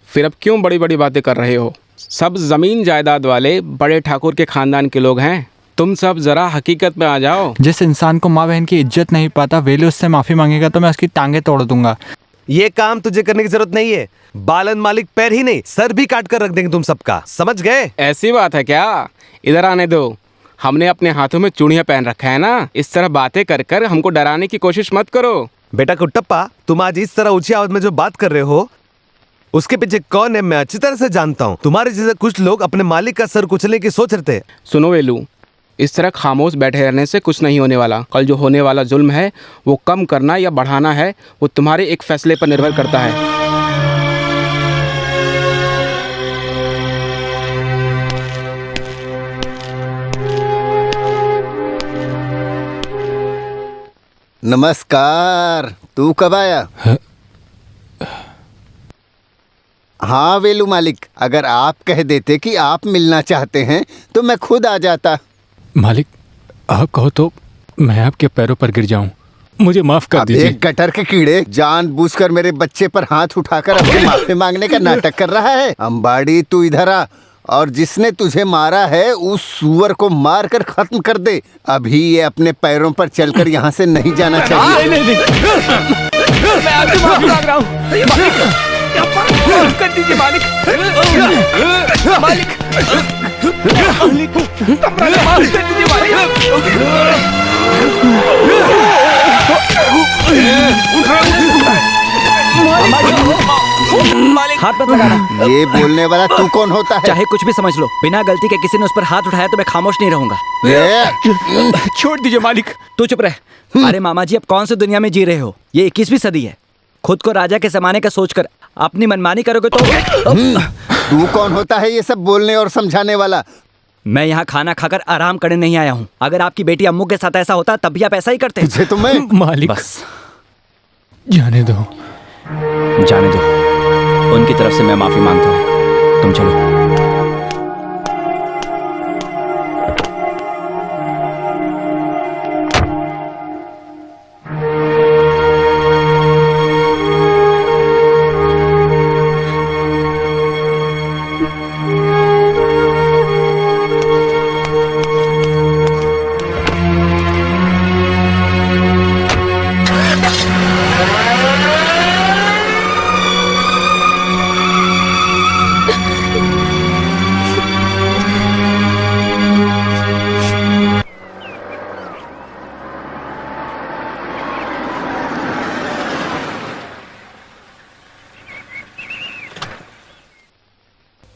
फिर अब क्यों बड़ी बड़ी बातें कर रहे हो? सब जमीन जायदाद वाले बड़े ठाकुर के खानदान के लोग हैं। तुम सब जरा हकीकत में आ जाओ। जिस इंसान को माँ बहन की इज्जत नहीं पाता, वेलू उससे माफी मांगेगा तो मैं उसकी टांगे तोड़ दूंगा। ये काम तुझे करने की जरूरत नहीं है। बालन मालिक पैर ही नहीं सर भी काट कर रख देंगे तुम सबका, समझ गए? ऐसी बात है क्या? इधर आने दो। हमने अपने हाथों में चूड़ियां पहन रखा है ना। इस तरह बातें कर कर हमको डराने की कोशिश मत करो। बेटा कुट्टप्पा, तुम आज इस तरह ऊंची आवाज में जो बात कर रहे हो उसके पीछे कौन है मैं अच्छी तरह से जानता हूँ। तुम्हारे जैसे कुछ लोग अपने मालिक का सर कुचलने की सोच रहे थे। सुनो वेलू, इस तरह खामोश बैठे रहने से कुछ नहीं होने वाला। कल जो होने वाला जुल्म है वो कम करना या बढ़ाना है, वो तुम्हारे एक फैसले पर निर्भर करता है। नमस्कार। तू कब आया? हाँ वेलू मालिक, अगर आप कह देते कि आप मिलना चाहते हैं तो मैं खुद आ जाता। मालिक, आप कहो तो मैं आपके पैरों पर गिर जाऊं। मुझे माफ कर दीजिए। एक गटर के कीड़े जानबूझकर मेरे बच्चे पर हाथ उठाकर अपनी माफी मांगने का नाटक कर रहा है। अंबाड़ी, तू इधर आ और जिसने तुझे मारा है उस सुअर को मार कर खत्म कर दे। अभी ये अपने पैरों पर चलकर यहाँ से नहीं जाना चाहिए। मैं आपसे माफी मांग रहा हूँ। माफ कर दीजिए मालिक। मालिक, माफ कर दीजिए मालिक, हाथ मत लगाना। ये बोलने वाला तू कौन होता है? चाहे कुछ भी समझ लो, बिना गलती के किसी ने उस पर हाथ उठाया तो मैं खामोश नहीं रहूंगा। छोड़ दीजिए मालिक। तू चुप रह। अरे मामा जी, अब कौन सी दुनिया में जी रहे हो? ये 21वीं सदी है। खुद को राजा के जमाने का सोचकर अपनी मनमानी करोगे तो तू कौन होता है ये सब बोलने और समझाने वाला? मैं यहाँ खाना खाकर आराम करने नहीं आया हूँ। अगर आपकी बेटी अम्मू के साथ ऐसा होता तब भी आप ऐसा ही करते। तुझे तो मैं मालिक, बस जाने दो। जाने दो। उनकी तरफ से मैं माफी मांगता हूँ। तुम चलो।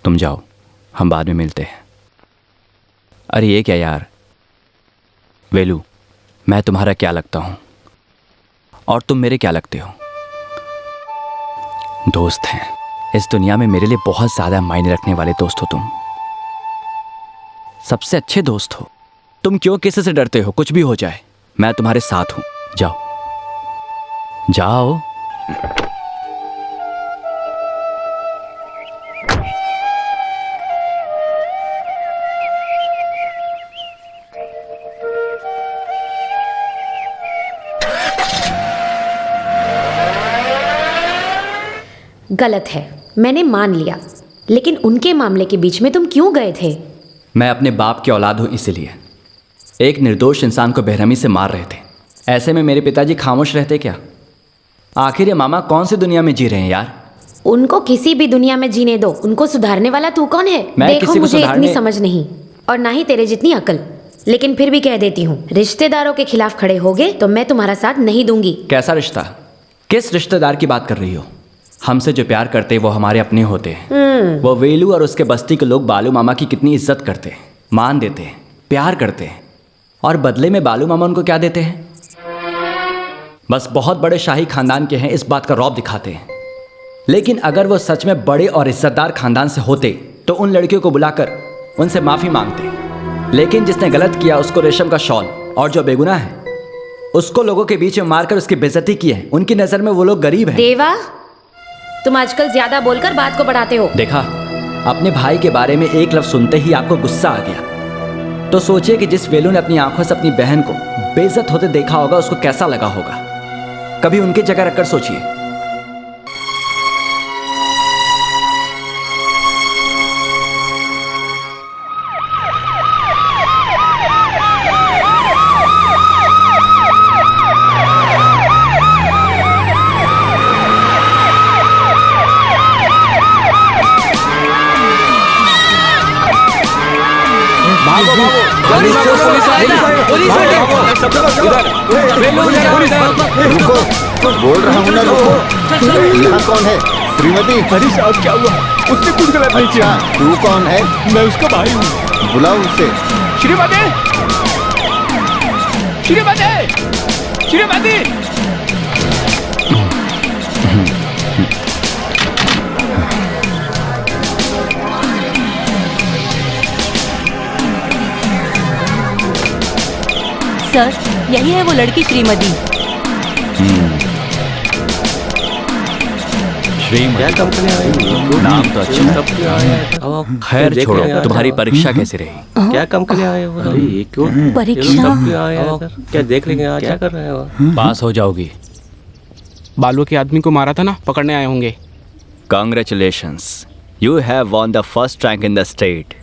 तुम जाओ, हम बाद में मिलते हैं। अरे ये क्या यार, वेलू, मैं तुम्हारा क्या लगता हूं और तुम मेरे क्या लगते हो? दोस्त हैं। इस दुनिया में मेरे लिए बहुत ज्यादा मायने रखने वाले दोस्त हो तुम। सबसे अच्छे दोस्त हो। तुम क्यों किसी से डरते हो? कुछ भी हो जाए मैं तुम्हारे साथ हूं। जाओ जाओ। गलत है, मैंने मान लिया, लेकिन उनके मामले के बीच में तुम क्यों गए थे? मैं अपने बाप की औलाद हूं, इसलिए। एक निर्दोष इंसान को बेरहमी से मार रहे थे। ऐसे में मेरे पिताजी खामोश रहते क्या? आखिर ये मामा कौन सी दुनिया में जी रहे हैं यार? उनको किसी भी दुनिया में जीने दो। उनको सुधारने वाला तू कौन है? देखो, मुझे इतनी समझ नहीं और ना ही तेरे जितनी अकल, लेकिन फिर भी कह देती हूँ, रिश्तेदारों के खिलाफ खड़े होगे तो मैं तुम्हारा साथ नहीं दूंगी। कैसा रिश्ता? किस रिश्तेदार की बात कर रही हो? हमसे जो प्यार करते वो हमारे अपने होते हैं। वो वेलू और उसके बस्ती के लोग बालू मामा की कितनी इज्जत करते हैं, मान देते हैं, प्यार करते हैं, और बदले में बालू मामा उनको क्या देते हैं? बस बहुत बड़े शाही खानदान के हैं इस बात का रौब दिखाते हैं। लेकिन अगर वो सच में बड़े और इज्जतदार खानदान से होते तो उन लड़कियों को बुलाकर उनसे माफी मांगते। लेकिन जिसने गलत किया उसको रेशम का शॉल, और जो बेगुनाह है उसको लोगों के बीच में मारकर उसकी बेइज्जती की है। उनकी नजर में वो लोग गरीब हैं। देवा, तुम आजकल ज्यादा बोलकर बात को बढ़ाते हो। देखा, अपने भाई के बारे में एक लफ्ज सुनते ही आपको गुस्सा आ गया। तो सोचिए कि जिस वेलू ने अपनी आंखों से अपनी बहन को बेइज्जत होते देखा होगा, उसको कैसा लगा होगा। कभी उनकी जगह रखकर सोचिए। रुको, बोल रहा हूँ ना, रुको। यहाँ कौन है? श्रीमती। अरे साहब, क्या हुआ? उसने कुछ गलत नहीं किया। तू कौन है? मैं उसका भाई हूँ। बुलाओ उसे। श्रीमती, श्रीमती, श्रीमती। सर, यही है वो लड़की श्रीमती। श्रीमती, नाम तो अच्छा है। खैर छोड़ो, तुम्हारी परीक्षा कैसी रही? क्या काम करने आए हो? ये क्यों परीक्षा? क्या देख लेंगे आज? क्या कर रहे हो? पास हो जाओगी। बालू के आदमी को मारा था ना, पकड़ने आए होंगे। Congratulations, you have won the first rank in the state.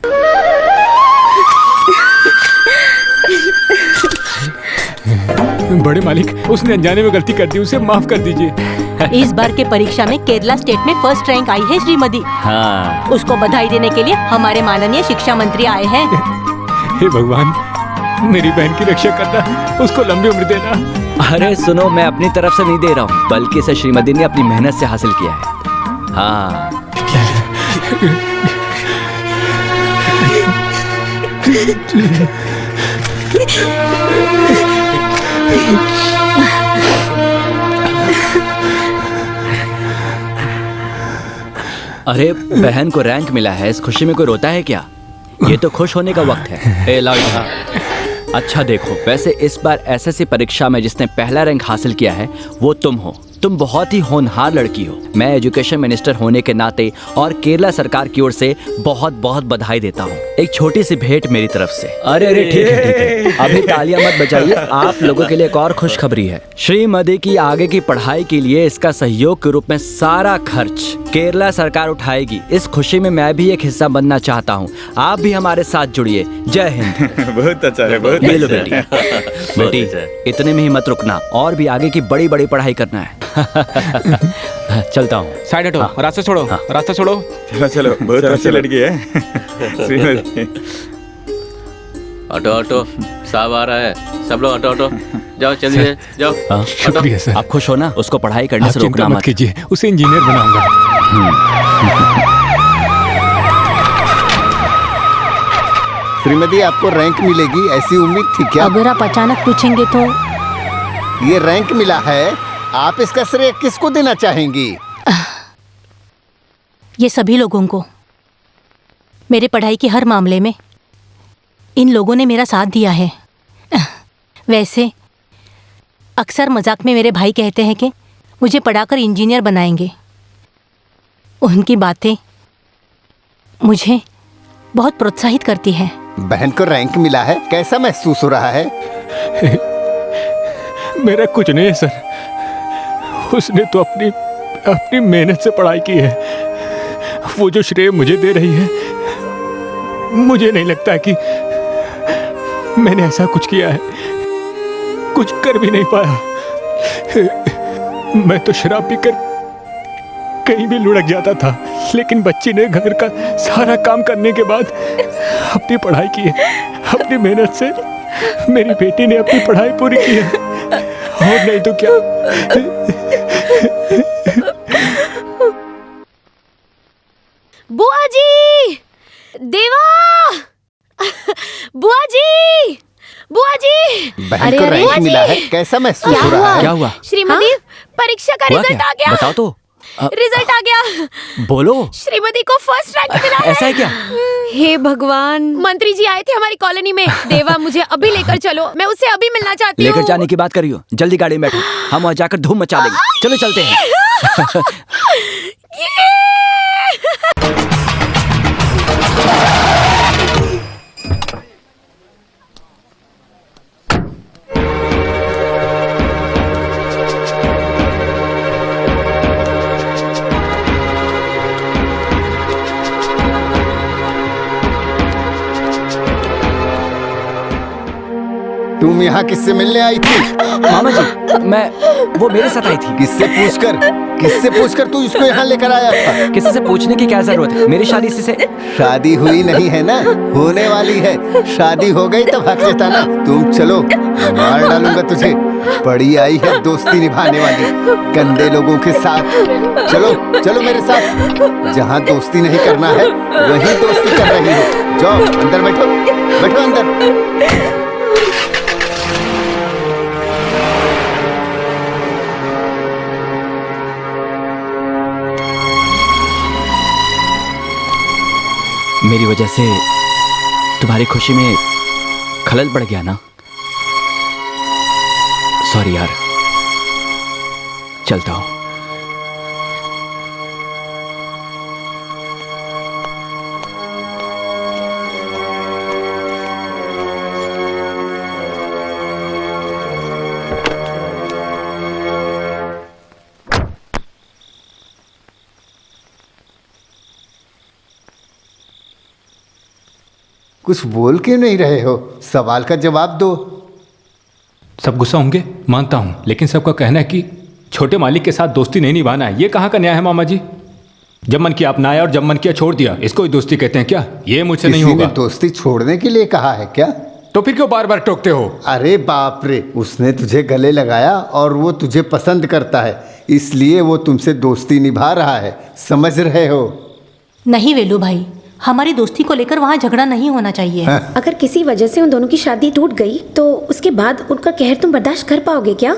बड़े मालिक, उसने अनजाने में गलती कर दी, उसे माफ कर दीजिए। इस बार के परीक्षा में केरला स्टेट में फर्स्ट रैंक आई है श्रीमती। हाँ। उसको बधाई देने के लिए हमारे माननीय शिक्षा मंत्री आए हैं। हे भगवान, मेरी बहन की रक्षा करना, उसको लंबी उम्र देना। अरे सुनो, मैं अपनी तरफ से नहीं दे रहा हूँ, बल्कि इसे श्रीमती ने अपनी मेहनत से हासिल किया है। हाँ। अरे बहन को रैंक मिला है, इस खुशी में कोई रोता है क्या? ये तो खुश होने का वक्त है। ए लाओ यहाँ। अच्छा देखो, वैसे इस बार एसएससी परीक्षा में जिसने पहला रैंक हासिल किया है वो तुम हो। तुम बहुत ही होनहार लड़की हो। मैं एजुकेशन मिनिस्टर होने के नाते और केरला सरकार की ओर से बहुत बहुत बधाई देता हूँ। एक छोटी सी भेंट मेरी तरफ से। अरे अरे ठीक है। अभी तालियां मत बजाइए, आप लोगों के लिए एक और खुशखबरी है। श्रीमती की आगे की पढ़ाई के लिए इसका सहयोग के रूप में सारा खर्च केरला सरकार उठाएगी। इस खुशी में मैं भी एक हिस्सा बनना चाहता हूँ। आप भी हमारे साथ जुड़िए। जय हिंद। बहुत अच्छा है, बहुत ये लो बेटी। बेटी, इतने में ही मत रुकना, और भी आगे की बड़ी बड़ी पढ़ाई करना है। चलता हूँ। साइड हटो, रास्ता छोड़ो, रास्ता छोड़ो। चलो चलो, बहुत अच्छी लड़की है श्रीमती। ऑटो ऑटो, साहब आ रहा है। सब लोग ऑटो ऑटो, जाओ चलिए जाओ। शुक्रिया सर। आप खुश हो ना? उसको पढ़ाई करने से आप चिंता रोकना मत कीजिए, उसे इंजीनियर बनाऊंगा। श्रीमती, आपको रैंक मिलेगी ऐसी उम्मीद थी क्या? अगर आप अचानक पूछेंगे तो। ये रैंक मिला है, आप इसका श्रेय किसको देना चाहेंगी? ये सभी लोगों को। मेरे पढ़ाई के हर मामले में इन लोगों ने मेरा साथ दिया है। वैसे अक्सर मजाक में मेरे भाई कहते हैं कि मुझे पढ़ाकर इंजीनियर बनाएंगे। उनकी बातें मुझे बहुत प्रोत्साहित करती हैं। बहन को रैंक मिला है, कैसा महसूस हो रहा है? मेरा कुछ नहीं है सर। उसने तो अपनी मेहनत से पढ़ाई की है। वो जो श्रेय मुझे दे रही है, मुझे नहीं लगता कि मैंने ऐसा कुछ किया है। कुछ कर भी नहीं पाया। मैं तो शराब पीकर कहीं भी लुढ़क जाता था, लेकिन बच्ची ने घर का सारा काम करने के बाद अपनी पढ़ाई की है। अपनी मेहनत से मेरी बेटी ने अपनी पढ़ाई पूरी की है, और नहीं तो क्या। बुआ जी! देवा! बुआ जी! बुआ जी! बहन को रैंक मिला है, कैसा महसूस हो रहा है? क्या हुआ? श्रीमती, परीक्षा का रिजल्ट आ गया। बताओ तो। रिजल्ट आ गया। बोलो। श्रीमती को फर्स्ट रैंक मिला है। ऐसा है क्या? हे भगवान, मंत्री जी आए थे हमारी कॉलोनी में। देवा मुझे अभी लेकर चलो, मैं उससे अभी मिलना चाहती हूँ। लेकर जाने की बात करियो, जल्दी गाड़ी में बैठो, हम वहाँ जाकर धूम मचा देंगे। चलो चलते हैं। तुम यहाँ किससे मिलने आई थी? मामा जी, वो मेरे साथ आई थी। किससे पूछकर तू इसको यहाँ लेकर आया था? किसी से पूछने की क्या जरूरत है? मेरी शादी इसी से। शादी हुई नहीं है ना, होने वाली है। शादी हो गई तो भाग जाता ना। तुम चलो, मार डालूंगा तुझे। पड़ी आई है दोस्ती निभाने वाली गंदे लोगों के साथ। चलो चलो मेरे साथ। जहाँ दोस्ती नहीं करना है वहीं दोस्ती कर रही हो। जाओ अंदर बैठो, बैठो अंदर। मेरी वजह से तुम्हारी खुशी में खलल पड़ गया ना? सॉरी यार, चलता हूं। कुछ बोल क्यों नहीं रहे हो? सवाल का जवाब दो। सब गुस्सा होंगे, मानता हूं, लेकिन सबका कहना है कि छोटे मालिक के साथ दोस्ती नहीं निभाना है। ये कहाँ का न्याय है मामा जी? जब मन किया अपनाया और जब मन किया छोड़ दिया, इसको ही दोस्ती कहते हैं क्या? ये मुझसे नहीं होगा। दोस्ती छोड़ने के लिए कहा है क्या? तो फिर क्यों बार बार टोकते हो? अरे बाप रे, उसने तुझे गले लगाया और वो तुझे पसंद करता है, इसलिए वो तुमसे दोस्ती निभा रहा है। समझ रहे हो? नहीं वेलू भाई, हमारी दोस्ती को लेकर वहाँ झगड़ा नहीं होना चाहिए। अगर किसी वजह से उन दोनों की शादी टूट गई तो उसके बाद उनका कहर तुम बर्दाश्त कर पाओगे क्या?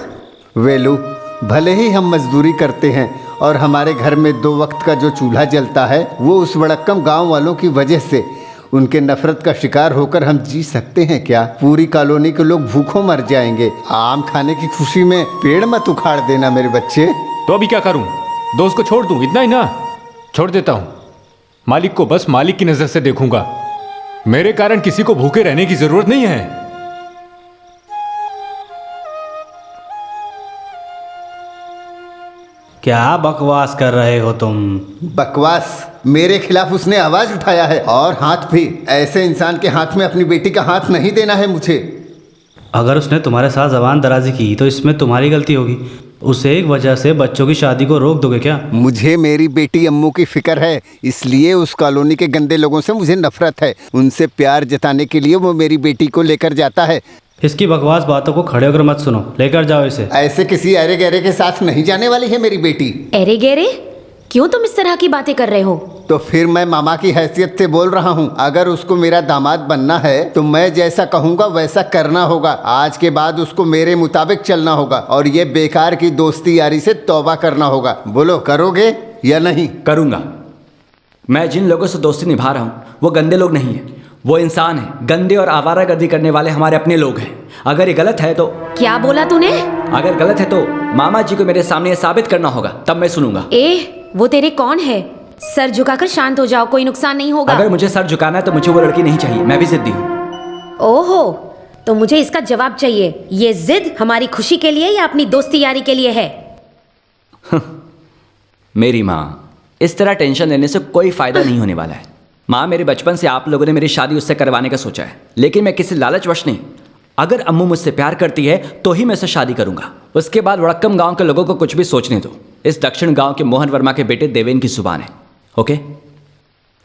वेलू, भले ही हम मजदूरी करते हैं और हमारे घर में 2 वक्त का जो चूल्हा जलता है वो उस वड़क्कम गांव वालों की वजह से, उनके नफरत का शिकार होकर हम जी सकते हैं क्या? पूरी कॉलोनी के लोग भूखों मर जाएंगे। आम खाने की खुशी में पेड़ मत उखाड़ देना मेरे बच्चे। तो अभी क्या करूं? दोस्त को छोड़ दूं? इतना ही ना? छोड़ देता हूं। मालिक को बस मालिक की नजर से देखूंगा। मेरे कारण किसी को भूखे रहने की जरूरत नहीं है। क्या बकवास कर रहे हो तुम? बकवास? मेरे खिलाफ उसने आवाज उठाया है, और हाथ भी। ऐसे इंसान के हाथ में अपनी बेटी का हाथ नहीं देना है मुझे। अगर उसने तुम्हारे साथ जबान दराजी की तो इसमें तुम्हारी गलती होगी। उसे एक वजह से बच्चों की शादी को रोक दोगे क्या? मुझे मेरी बेटी अम्मू की फिक्र है, इसलिए उस कॉलोनी के गंदे लोगों से मुझे नफरत है। उनसे प्यार जताने के लिए वो मेरी बेटी को लेकर जाता है। इसकी बकवास बातों को खड़े होकर मत सुनो, लेकर जाओ इसे। ऐसे किसी अरे गहरे के साथ नहीं जाने वाली है मेरी बेटी। अरे गहरे? क्यों तुम इस तरह की बातें कर रहे हो? तो फिर मैं मामा की हैसियत से बोल रहा हूँ, अगर उसको मेरा दामाद बनना है तो मैं जैसा कहूँगा वैसा करना होगा। आज के बाद उसको मेरे मुताबिक चलना होगा और ये बेकार की दोस्ती यारी से तौबा करना होगा। बोलो, करोगे या नहीं? करूँगा। मैं जिन लोगों से दोस्ती निभा रहा हूँ वो गंदे लोग नहीं हैं, वो इंसान हैं। गंदे और आवारागर्दी करने वाले हमारे अपने लोग हैं। अगर ये गलत है तो... क्या बोला तूने? अगर गलत है तो मामा जी को मेरे सामने साबित करना होगा, तब मैं सुनूंगा। वो तेरे कौन है? सर झुकाकर शांत हो जाओ, कोई नुकसान नहीं होगा। अगर मुझे सर झुकाना है तो मुझे वो लड़की नहीं चाहिए, मैं भी जिद्दी हूँ। ओहो, तो मुझे इसका जवाब चाहिए। ये जिद हमारी खुशी के लिए या अपनी दोस्ती यारी के लिए है? मेरी माँ, इस तरह टेंशन लेने से कोई फायदा नहीं होने वाला है। माँ, मेरे बचपन से आप लोगों ने मेरी शादी उससे करवाने का सोचा है, लेकिन मैं किसी लालचवश नहीं। अगर अम्मू मुझसे प्यार करती है तो ही मैं उससे शादी करूंगा। उसके बाद वड़क्कम गांव के लोगों को कुछ भी सोचने दो। इस दक्षिण गांव के मोहन वर्मा के बेटे देवेन की जुबान है। ओके,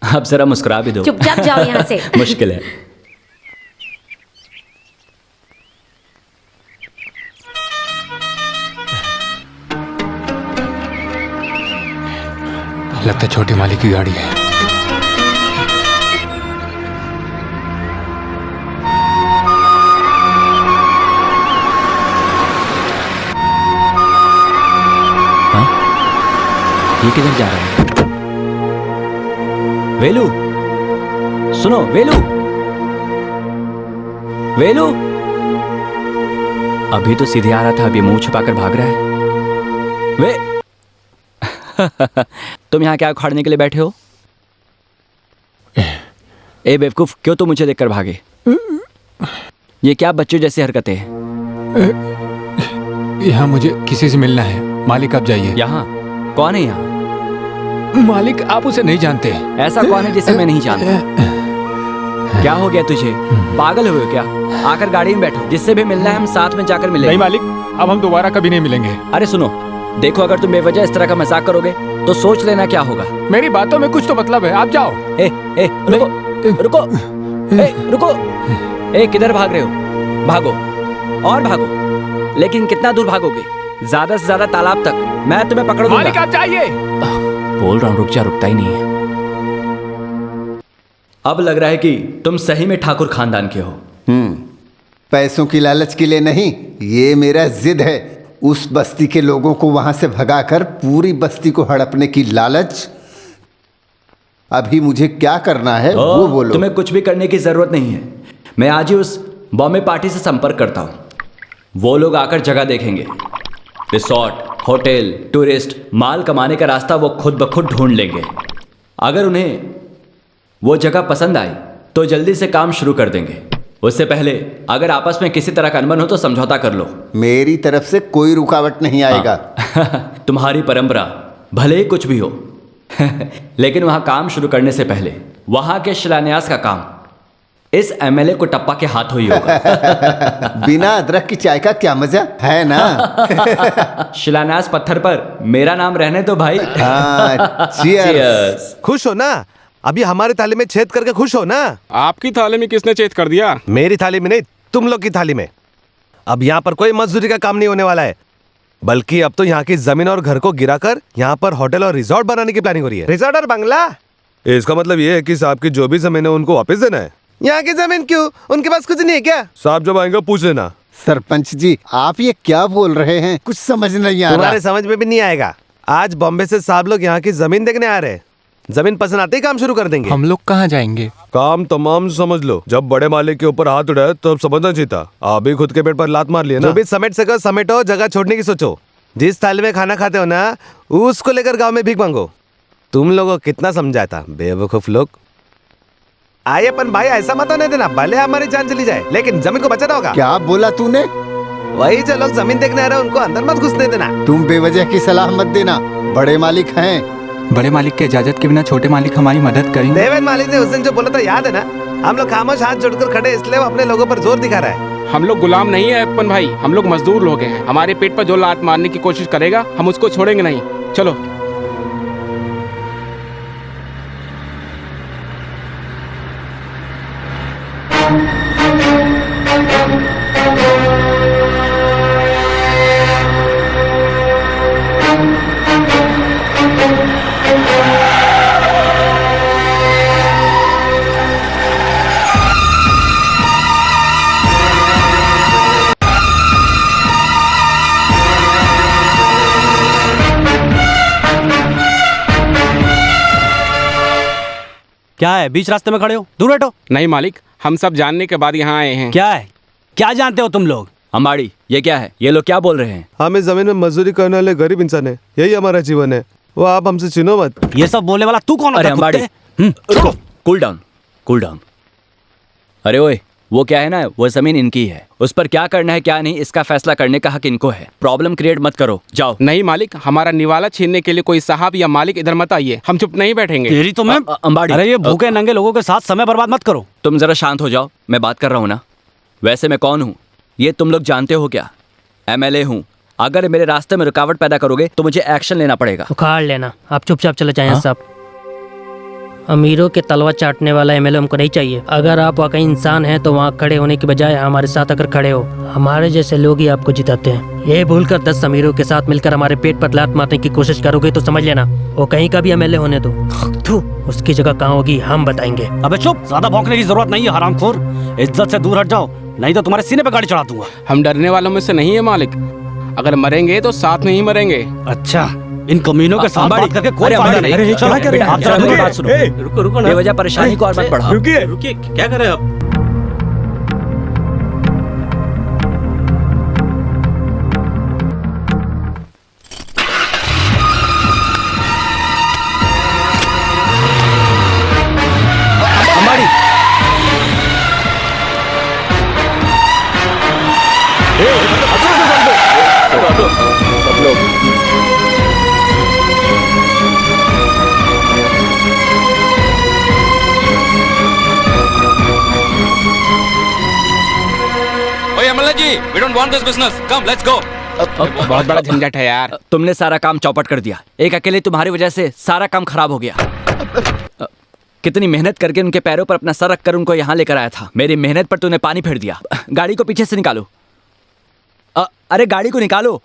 अब जरा मुस्कुरा भी दो। चुपचाप जाओ यहाँ से। मुश्किल है। लगता है छोटे मालिक की गाड़ी है। ये किधर जा रहा है? वेलू, सुनो वेलू, वेलू। अभी तो सीधे आ रहा था, अभी मुंह छुपाकर भाग रहा है। वे तुम यहाँ क्या उखाड़ने के लिए बैठे हो? ए बेवकूफ, क्यों तुम मुझे देखकर भागे? ये क्या बच्चों जैसी हरकतें हैं? यहाँ मुझे किसी से मिलना है। मालिक आप जाइए। यहाँ कौन है? यहाँ मालिक आप उसे नहीं जानते। ऐसा कौन है जिसे मैं नहीं जानता? क्या हो गया तुझे? पागल हुए हो क्या? आकर गाड़ी में बैठो, जिससे भी मिलना है हम साथ में जाकर मिलेंगे। नहीं मालिक, अब हम दोबारा कभी नहीं मिलेंगे। अरे सुनो, देखो अगर तुम बेवजह इस तरह का मजाक करोगे तो सोच लेना क्या होगा। मेरी बातों में कुछ तो मतलब है, आप जाओ। रुको रुको, रुको। किधर भाग रहे हो? भागो और भागो, लेकिन कितना दूर भागोगे? ज्यादा से ज्यादा तालाब तक। मैं तुम्हें पकड़ दूंगा। मालिक आप जाइए। बोल रहा हूँ रुक जा, रुकता ही नहीं है। अब लग रहा है कि तुम सही में ठाकुर खानदान के हो। पैसों की लालच के लिए नहीं, ये मेरा जिद है। उस बस्ती के लोगों को वहां से भगाकर पूरी बस्ती को हड़पने की लालच। अभी मुझे क्या करना है वो बोलो। तुम्हें कुछ भी करने की जरूरत नहीं है। मैं आज ही उस बॉम्बे पार्टी से संपर्क करता हूँ। वो लोग आकर जगह देखेंगे, रिसोर्ट, होटल, टूरिस्ट, माल कमाने का रास्ता वो खुद ब खुद ढूंढ लेंगे। अगर उन्हें वो जगह पसंद आई तो जल्दी से काम शुरू कर देंगे। उससे पहले अगर आपस में किसी तरह का अनबन हो तो समझौता कर लो। मेरी तरफ से कोई रुकावट नहीं आएगा। तुम्हारी परंपरा भले ही कुछ भी हो लेकिन वहां काम शुरू करने से पहले वहां के शिलान्यास का काम इस एमएलए को टप्पा के हाथों ही होगा। बिना अदरक की चाय का क्या मजा है ना। शिलान्यास पत्थर पर मेरा नाम रहने दो भाई। चीयर्स। खुश हो ना? अभी हमारी थाली में छेद करके खुश हो ना? आपकी थाली में किसने छेद कर दिया? मेरी थाली में नहीं, तुम लोग की थाली में। अब यहाँ पर कोई मजदूरी का काम नहीं होने वाला है, बल्कि अब तो यहाँ की जमीन और घर को गिराकर यहाँ पर होटल और रिजॉर्ट बनाने की प्लानिंग हो रही है। रिजॉर्ट और बंगला? इसका मतलब ये है कि साहब की जो भी जमीन है उनको वापस देना है। यहाँ की जमीन क्यों? उनके पास कुछ नहीं है क्या? साहब जब आएंगे पूछ लेना। सरपंच जी, आप ये क्या बोल रहे हैं? कुछ समझ नहीं आ रहा। तुम्हारे समझ में भी नहीं आएगा। आज बॉम्बे से साहब लोग यहाँ की जमीन देखने आ रहे हैं। जमीन पसंद आते ही काम शुरू कर देंगे। हम लोग कहाँ जाएंगे? काम तमाम समझ लो। जब बड़े मालिक के ऊपर हाथ उड़ाए तो समझना चाहिए। आप भी खुद के पेट पर लात मार लिए ना। जो भी समेट सको समेटो, जगह छोड़ने की सोचो। जिस थाली में खाना खाते हो ना, उसको लेकर गांव में भीख मांगो। तुम लोगों को कितना समझाया था, बेवकूफ लोग। आइए अपन भाई, ऐसा मत होने देना। भले हमारी जान चली जाए लेकिन जमीन को बचाना होगा। क्या बोला तूने? वही जो लोग जमीन देखने आ रहे हैं उनको अंदर मत घुसने देना। तुम बेवजह की सलाह मत देना। बड़े मालिक हैं। बड़े मालिक के इजाजत के बिना छोटे मालिक हमारी मदद करेंगे। देवेंद्र मालिक ने उस दिन जो बोला था याद है ना? हम लोग खामोश हाथ जोड़कर खड़े, इसलिए वो अपने लोगों पर जोर दिखा रहा है। हम लोग गुलाम नहीं है अपन भाई, हम लोग मजदूर लोग हैं। हमारे पेट पर जो लात मारने की कोशिश करेगा हम उसको छोड़ेंगे नहीं। चलो। क्या है, बीच रास्ते में खड़े हो? दूर हटो। नहीं मालिक, हम सब जानने के बाद यहाँ आए हैं। क्या है? क्या जानते हो तुम लोग? अम्बाड़ी, ये क्या है? ये लोग क्या बोल रहे हैं? हम इस जमीन में मजदूरी करने वाले गरीब इंसान है, यही हमारा जीवन है। वो आप हमसे छीनो मत। ये सब बोलने वाला तू कौन? अरे अम्बाड़ी, रुको, कूल डाउन, कूल डाउन। अरे ओए, वो क्या है ना, वो जमीन इनकी है। उस पर क्या करना है क्या नहीं, इसका फैसला करने का हक इनको है। प्रॉब्लम क्रिएट मत करो, जाओ। नहीं मालिक, हमारा निवाला छीनने के लिए कोई साहब या मालिक इधर मत आइए। हम चुप नहीं बैठेंगे। तेरी तो मैं अम्बाड़ी। अरे ये भूखे नंगे लोगों के साथ समय बर्बाद मत करो। तुम जरा शांत हो जाओ, मैं बात कर रहा हूँ ना। वैसे मैं कौन हूँ ये तुम लोग जानते हो क्या? एमएलए हूँ। अगर मेरे रास्ते में रुकावट पैदा करोगे तो मुझे एक्शन लेना पड़ेगा। उखाड़ लेना। आप चुपचाप चले जाएं साहब। अमीरों के तलवा चाटने वाला एमएलए हमको नहीं चाहिए। अगर आप वाकई इंसान हैं तो वहाँ खड़े होने की बजाय हमारे साथ अगर खड़े हो, हमारे जैसे लोग ही आपको जिताते हैं। ये भूलकर 10 अमीरों के साथ मिलकर हमारे पेट पर लात मारने की कोशिश करोगे तो समझ लेना वो कहीं का भी एमएलए होने दो, उसकी जगह कहाँ होगी हम बताएंगे। अबे चुप, ज्यादा भौंकने की जरूरत नहीं है हरामखोर। इज्जत से दूर हट जाओ, नहीं तो तुम्हारे सीने पे गाड़ी चढ़ा दूंगा। हम डरने वालों में से नहीं है मालिक, अगर मरेंगे तो साथ में ही मरेंगे। अच्छा, इन कमीनों के साथ बात करके कोई फायदा नहीं। चलो, आप जरा मेरी बात सुनो। रुको रुको ना, बेवजह परेशानी को और मत बढ़ाओ। रुकिए रुकिए, क्या कर रहे हैं आप? अंबाड़ी, सब लोग ओए अमला जी, we don't want this business. Come, let's go. बहुत बड़ा झंझट है यार। तुमने सारा काम चौपट कर दिया। एक अकेले तुम्हारी वजह से सारा काम खराब हो गया। कितनी मेहनत करके उनके पैरों पर अपना सर रखकर उनको यहाँ लेकर आया था। मेरी मेहनत पर तूने पानी फेर दिया। गाड़ी को पीछे से निकालो। अरे गाड़ी को निकालो।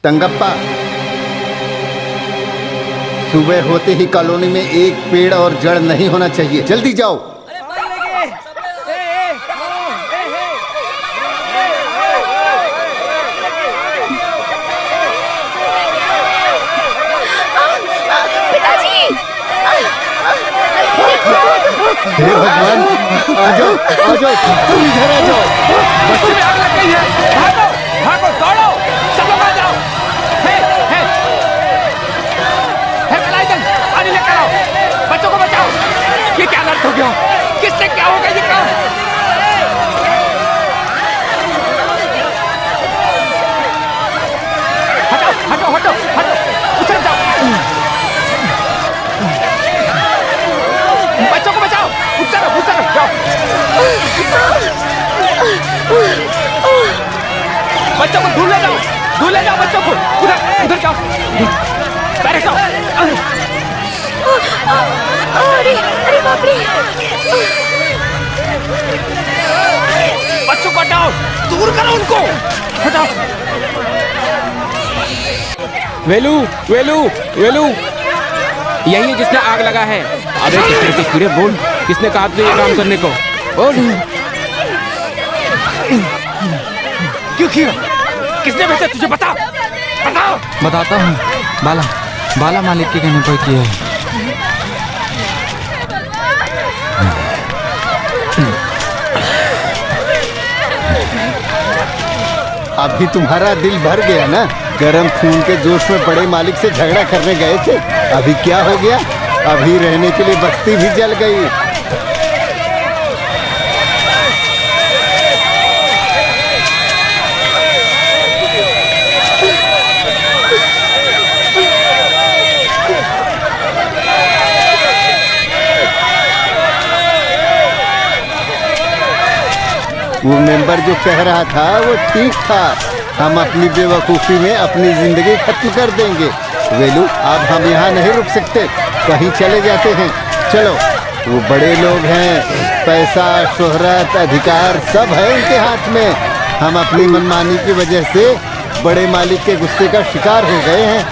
तंगप्पा, सुबह होते ही कॉलोनी में एक पेड़ और जड़ नहीं होना चाहिए। जल्दी जाओ। पिताजी, हे भगवान, आ जाओ, तुम इधर आ जाओ। बस्ती में आग लग गई है। भागो भागो, दौड़ो, सब लोग आ जाओ। बेलायतन, पानी लेकर आओ, बच्चों को बचाओ। ये क्या लड़त हो गया? किससे क्या हो गया? ये क्या? हटो हटो हटो हटो, उस तरफ जाओ। बच्चों को बचाओ, उस तरफ जाओ। बच्चों को ढूंढ ले जाओ बच्चों को। उधर जाओ, बैठ जाओ। अरे अरे बाप रे। बच्चों को हटाओ, दूर करो उनको, हटाओ। वेलू वेलू वेलू, यही है जिसने आग लगा है। अबे कितने के कीड़े, बोल किसने कहा तुझे ये काम करने को? बोल, क्यों किया? किसने भेजा तुझे? बताओ। बताता हूँ। बाला मालिक के कहने पर किया है। अभी तुम्हारा दिल भर गया ना? गरम खून के जोश में बड़े मालिक से झगड़ा करने गए थे। अभी क्या हो गया? अभी रहने के लिए बस्ती भी जल गई। वो मेंबर जो कह रहा था वो ठीक था। हम अपनी बेवकूफ़ी में अपनी जिंदगी खत्म कर देंगे। वेलू, अब हम यहाँ नहीं रुक सकते, कहीं चले जाते हैं। चलो, वो बड़े लोग हैं, पैसा, शोहरत, अधिकार सब है उनके हाथ में। हम अपनी मनमानी की वजह से बड़े मालिक के गुस्से का शिकार हो गए हैं।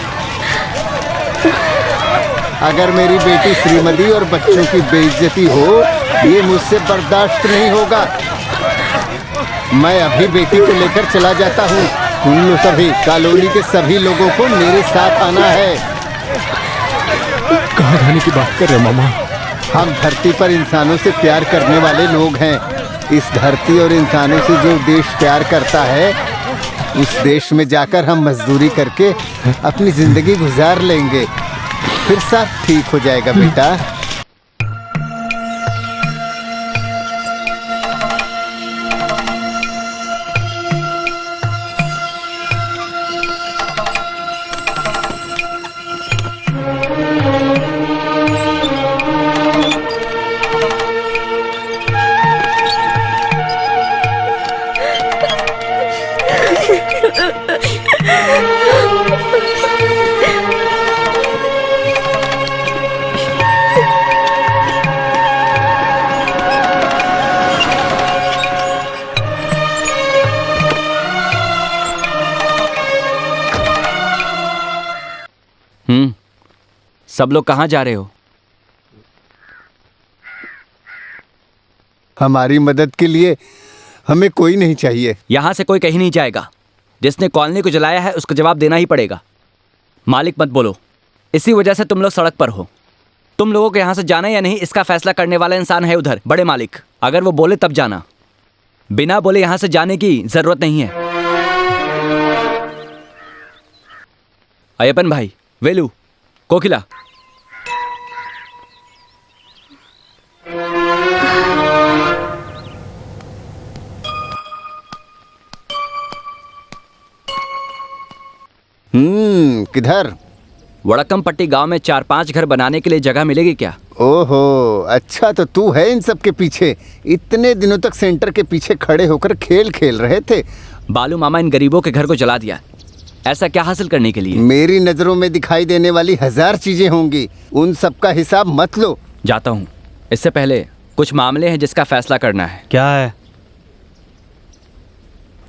अगर मेरी बेटी श्रीमती और बच्चों की बेइज्जती हो, ये मुझसे बर्दाश्त नहीं होगा। मैं अभी बेटी को लेकर चला जाता हूँ। सुन लो सभी, कॉलोनी के सभी लोगों को मेरे साथ आना है। कहाँ जाने की बात कर रहे हो मामा? हम धरती पर इंसानों से प्यार करने वाले लोग हैं। इस धरती और इंसानों से जो देश प्यार करता है, उस देश में जाकर हम मजदूरी करके अपनी जिंदगी गुजार लेंगे। फिर सब ठीक हो जाएगा बेटा। सब लोग कहाँ जा रहे हो? हमारी मदद के लिए हमें कोई नहीं चाहिए। यहाँ से कोई कहीं नहीं जाएगा। जिसने कॉलोनी को जलाया है उसका जवाब देना ही पड़ेगा। मालिक मत बोलो, इसी वजह से तुम लोग सड़क पर हो। तुम लोगों को यहाँ से जाना या नहीं इसका फैसला करने वाला इंसान है उधर, बड़े मालिक। अगर वो बोले तब जाना, बिना बोले यहाँ से जाने की जरूरत नहीं है। अय्यपन भाई, वेलू, कोकिला, किधर? वड़क्कमपट्टी गांव में 4-5 घर बनाने के लिए जगह मिलेगी क्या? ओहो, अच्छा तो तू है इन सब के पीछे। इतने दिनों तक सेंटर के पीछे खड़े होकर खेल खेल रहे थे। बालू मामा इन गरीबों के घर को जला दिया, ऐसा क्या हासिल करने के लिए? मेरी नजरों में दिखाई देने वाली 1000 चीजें होंगी, उन सब का हिसाब मत लो। जाता हूँ, इससे पहले कुछ मामले हैं जिसका फैसला करना है। क्या है?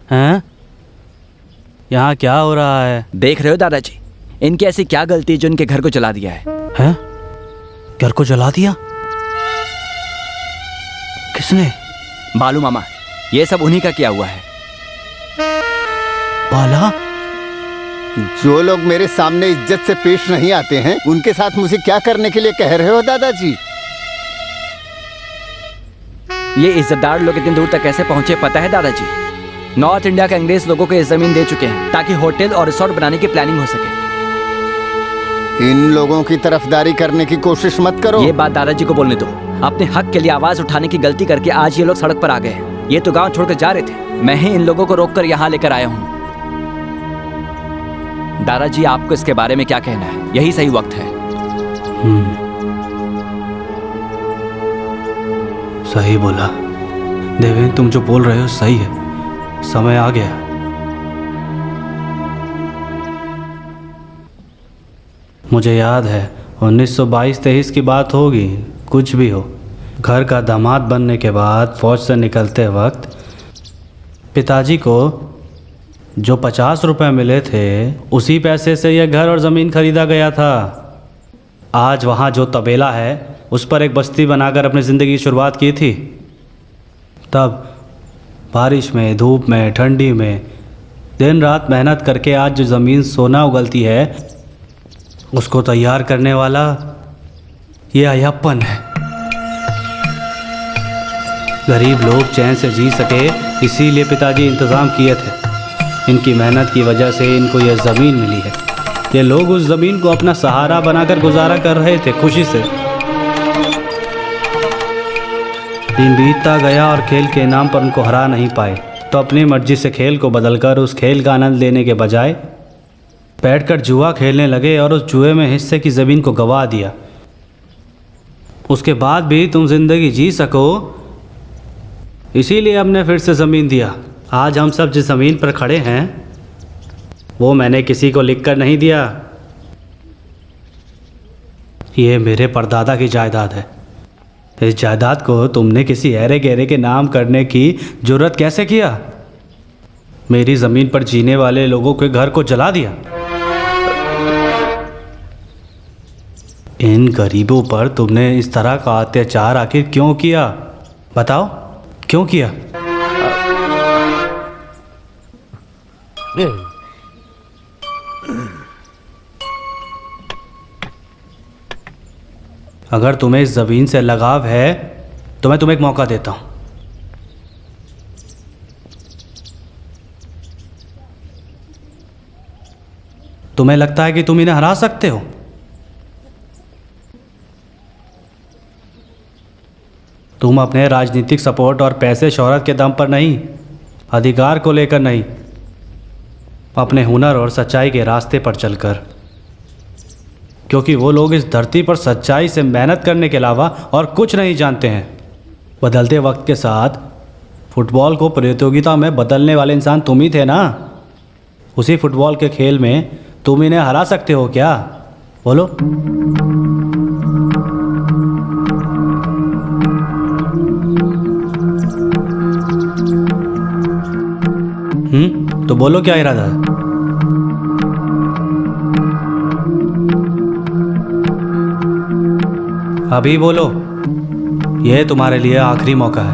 हैं? यहाँ क्या हो रहा है? देख रहे हो दादाजी, इनकी ऐसी क्या गलती जो इनके घर को जला दिया है? हैं? घर को जला दिया? किसने? बालू मामा, ये सब उन्हीं का किया हुआ है। बाला? जो लोग मेरे सामने इज्जत से पेश नहीं आते हैं उनके साथ मुझे क्या करने के लिए कह रहे हो दादाजी? ये इज्जतदार लोग इतनी दूर तक कैसे पहुंचे पता है दादाजी? नॉर्थ इंडिया के अंग्रेज लोगों को ये जमीन दे चुके हैं ताकि होटल और रिसोर्ट बनाने की प्लानिंग हो सके। इन लोगों की तरफदारी करने की कोशिश मत करो। ये बात दादाजी को बोलने दो। अपने हक के लिए आवाज उठाने की गलती करके आज ये लोग सड़क पर आ गए। ये तो गांव छोड़कर जा रहे थे, मैं ही इन लोगों को रोककर यहाँ लेकर आया हूँ। दादाजी, आपको इसके बारे में क्या कहना है? यही सही वक्त है। सही बोला देवेंद्र, तुम जो बोल रहे हो सही है। समय आ गया। मुझे याद है 1922-23 की बात होगी, कुछ भी हो। घर का दामाद बनने के बाद फौज से निकलते वक्त पिताजी को जो 50 रुपए मिले थे उसी पैसे से यह घर और ज़मीन खरीदा गया था। आज वहाँ जो तबेला है उस पर एक बस्ती बनाकर अपनी ज़िंदगी की शुरुआत की थी। तब बारिश में, धूप में, ठंडी में दिन रात मेहनत करके आज जो ज़मीन सोना उगलती है उसको तैयार करने वाला ये अय्यप्पन है। गरीब लोग चैन से जी सके इसीलिए पिताजी इंतज़ाम किए थे। इनकी मेहनत की वजह से इनको यह ज़मीन मिली है। ये लोग उस ज़मीन को अपना सहारा बनाकर गुजारा कर रहे थे खुशी से। दिन बीतता गया और खेल के नाम पर उनको हरा नहीं पाए, तो अपनी मर्जी से खेल को बदलकर उस खेल का आनंद लेने के बजाय बैठकर जुआ खेलने लगे और उस जुए में हिस्से की ज़मीन को गंवा दिया। उसके बाद भी तुम ज़िंदगी जी सको इसीलिए हमने फिर से ज़मीन दिया। आज हम सब जिस ज़मीन पर खड़े हैं वो मैंने किसी को लिखकर नहीं दिया। ये मेरे परदादा की जायदाद है। इस जायदाद को तुमने किसी ऐरे गहरे के नाम करने की जुर्रत कैसे किया? मेरी ज़मीन पर जीने वाले लोगों के घर को जला दिया। इन गरीबों पर तुमने इस तरह का अत्याचार आखिर क्यों किया? बताओ, क्यों किया? अगर तुम्हें इस ज़मीन से लगाव है तो मैं तुम्हें एक मौका देता हूं। तुम्हें लगता है कि तुम इन्हें हरा सकते हो? तुम अपने राजनीतिक सपोर्ट और पैसे शोहरत के दम पर नहीं, अधिकार को लेकर नहीं, अपने हुनर और सच्चाई के रास्ते पर चलकर। क्योंकि वो लोग इस धरती पर सच्चाई से मेहनत करने के अलावा और कुछ नहीं जानते हैं। बदलते वक्त के साथ फुटबॉल को प्रतियोगिता में बदलने वाले इंसान तुम ही थे ना। उसी फुटबॉल के खेल में तुम इन्हें हरा सकते हो क्या? बोलो। तो बोलो क्या इरादा है? अभी बोलो, ये तुम्हारे लिए आखिरी मौका है।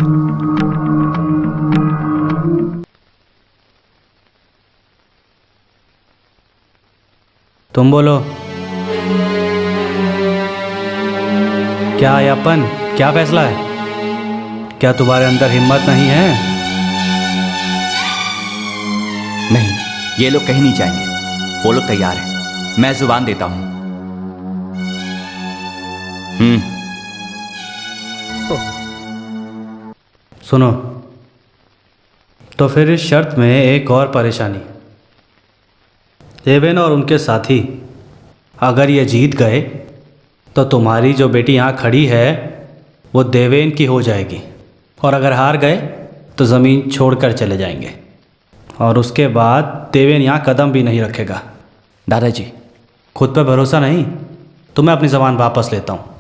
तुम बोलो, क्या अपन, क्या फैसला है? क्या तुम्हारे अंदर हिम्मत नहीं है? नहीं, ये लोग कहीं नहीं जाएंगे। वो लोग तैयार हैं। मैं जुबान देता हूं। सुनो, तो फिर इस शर्त में एक और परेशानी। देवेन और उनके साथी अगर ये जीत गए तो तुम्हारी जो बेटी यहाँ खड़ी है वो देवेन की हो जाएगी, और अगर हार गए तो ज़मीन छोड़कर चले जाएंगे, और उसके बाद देवेन यहाँ कदम भी नहीं रखेगा। दादाजी, खुद पर भरोसा नहीं तो मैं अपनी ज़बान वापस लेता हूँ।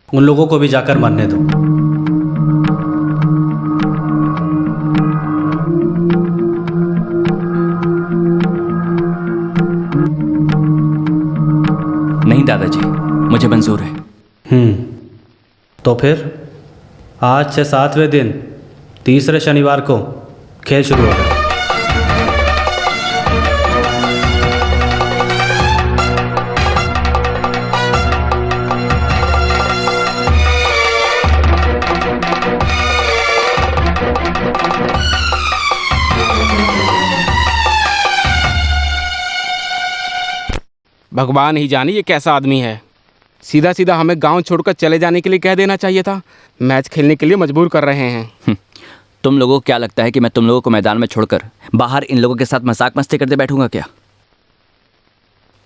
उन लोगों को भी जाकर मरने दो। नहीं दादाजी, मुझे मंजूर है। तो फिर आज से 7वें दिन तीसरे शनिवार को खेल शुरू होगा। भगवान ही जाने ये कैसा आदमी है। सीधा सीधा हमें गांव छोड़कर चले जाने के लिए कह देना चाहिए था। मैच खेलने के लिए मजबूर कर रहे हैं। तुम लोगों को क्या लगता है कि मैं तुम लोगों को मैदान में छोड़कर बाहर इन लोगों के साथ मजाक मस्ती करते बैठूंगा क्या?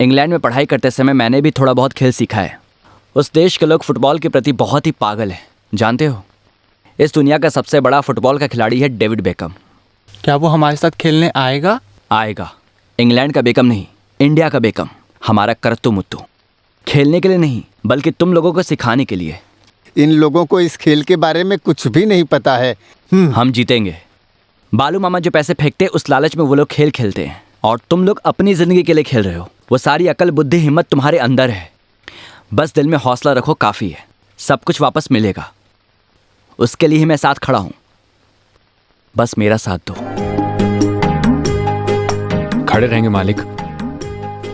इंग्लैंड में पढ़ाई करते समय मैंने भी थोड़ा बहुत खेल सीखा है। उस देश के लोग फुटबॉल के प्रति बहुत ही पागल हैं। जानते हो, इस दुनिया का सबसे बड़ा फुटबॉल का खिलाड़ी है डेविड बेकम। क्या वो हमारे साथ खेलने आएगा? आएगा। इंग्लैंड का बेकम नहीं, इंडिया का बेकम। हमारा करतु मुत्तू। खेलने के लिए नहीं, बल्कि तुम लोगों को सिखाने के लिए। इन लोगों को इस खेल के बारे में कुछ भी नहीं पता है। हम जीतेंगे। बालू मामा जो पैसे फेंकते उस लालच में वो लोग खेल खेलते हैं, और तुम लोग अपनी जिंदगी के लिए खेल रहे हो। वो सारी अकल, बुद्धि, हिम्मत तुम्हारे अंदर है। बस दिल में हौसला रखो, काफी है। सब कुछ वापस मिलेगा। उसके लिए ही मैं साथ खड़ा हूं। बस मेरा साथ दो। खड़े रहेंगे मालिक।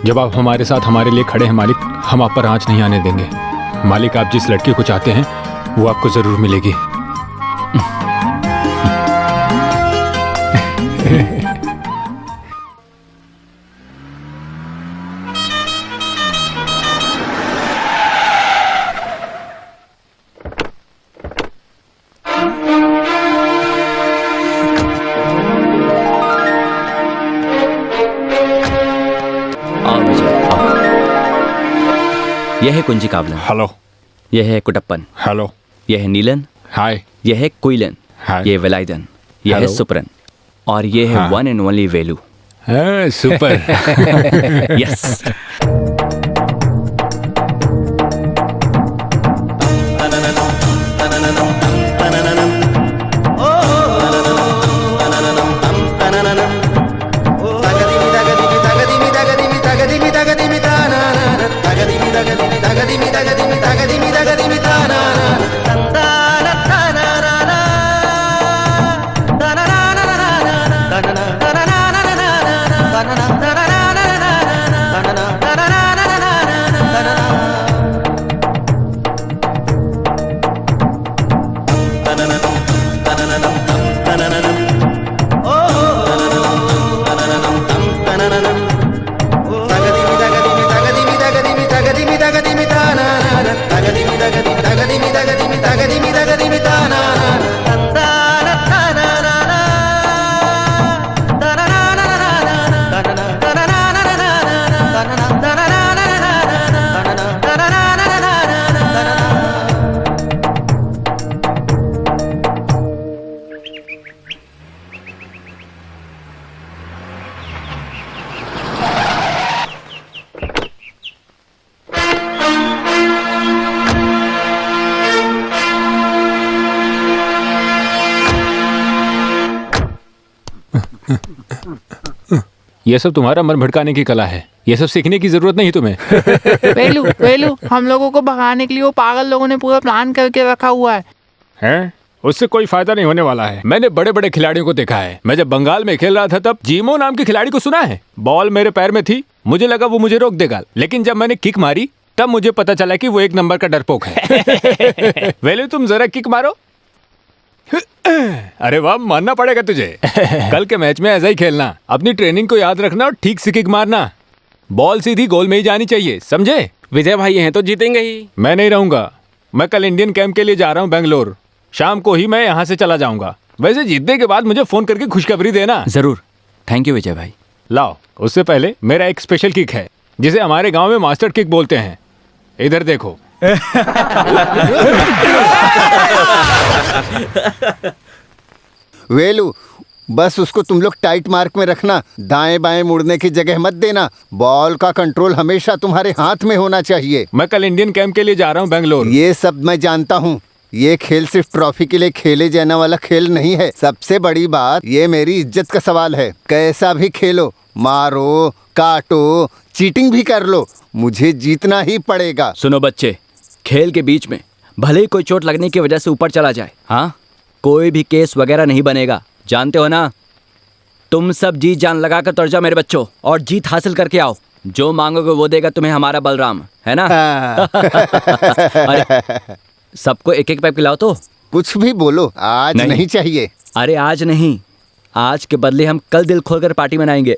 जब आप हमारे साथ हमारे लिए खड़े हैं मालिक, हम आप पर आंच नहीं आने देंगे। मालिक, आप जिस लड़की को चाहते हैं वो आपको जरूर मिलेगी। यह है कुंजी कावलन। हेलो। यह है कुटप्पन। हेलो। यह है नीलन। हाय। यह है कुइलन। यह है वेलाइदन। यह है सुपरन। और यह है one and only Velu. Super. Yes. Na na na na na na na na na na na na na na na na na ये सब तुम्हारा मन भटकाने की कला है, ये सब सीखने की जरूरत नहीं तुम्हें। वेलू वेलू, हम लोगों को भगाने के लिए वो पागल लोगों ने पूरा प्लान करके रखा हुआ है। हैं? उससे कोई फायदा नहीं होने वाला है। मैंने बड़े बड़े खिलाड़ियों को देखा है। मैं जब बंगाल में खेल रहा था तब जीमो नाम के खिलाड़ी को सुना है। बॉल मेरे पैर में थी, मुझे लगा वो मुझे रोक देगा, लेकिन जब मैंने किक मारी तब मुझे पता चला कि वो एक नंबर का डरपोक है। वेलू तुम जरा किक मारो। अरे वाह, मानना पड़ेगा तुझे। कल के मैच में ऐसा ही खेलना, अपनी ट्रेनिंग को याद रखना और ठीक से किक मारना। बॉल सीधी गोल में ही जानी चाहिए, समझे? विजय भाई हैं तो जीतेंगे ही। मैं नहीं रहूंगा, मैं कल इंडियन कैंप के लिए जा रहा हूँ बेंगलोर। शाम को ही मैं यहाँ से चला जाऊंगा। वैसे जीतने के बाद मुझे फोन करके खुशखबरी देना। जरूर। थैंक यू विजय भाई। लाओ, उससे पहले मेरा एक स्पेशल किक है जिसे हमारे गांव में मास्टर किक बोलते हैं। इधर देखो। वेलू, बस उसको तुम लोग टाइट मार्क में रखना, दाएं बाएं मुड़ने की जगह मत देना। बॉल का कंट्रोल हमेशा तुम्हारे हाथ में होना चाहिए। मैं कल इंडियन कैंप के लिए जा रहा हूँ बेंगलोर। ये सब मैं जानता हूँ। ये खेल सिर्फ ट्रॉफी के लिए खेले जाने वाला खेल नहीं है। सबसे बड़ी बात, ये मेरी इज्जत का सवाल है। कैसा भी खेलो, मारो, काटो, चीटिंग भी कर लो, मुझे जीतना ही पड़ेगा। सुनो बच्चे, खेल के बीच में भले ही कोई चोट लगने की वजह से ऊपर चला जाए, हाँ, कोई भी केस वगैरह नहीं बनेगा, जानते हो ना? तुम सब जी जान लगा कर तोड़ जाओ मेरे बच्चों, और जीत हासिल करके आओ। जो मांगोगे वो देगा तुम्हें हमारा बलराम, है ना? अरे सबको एक एक पैप खिलाओ तो। कुछ भी बोलो, आज नहीं चाहिए। अरे आज नहीं, आज के बदले हम कल दिल खोलकर पार्टी मनाएंगे।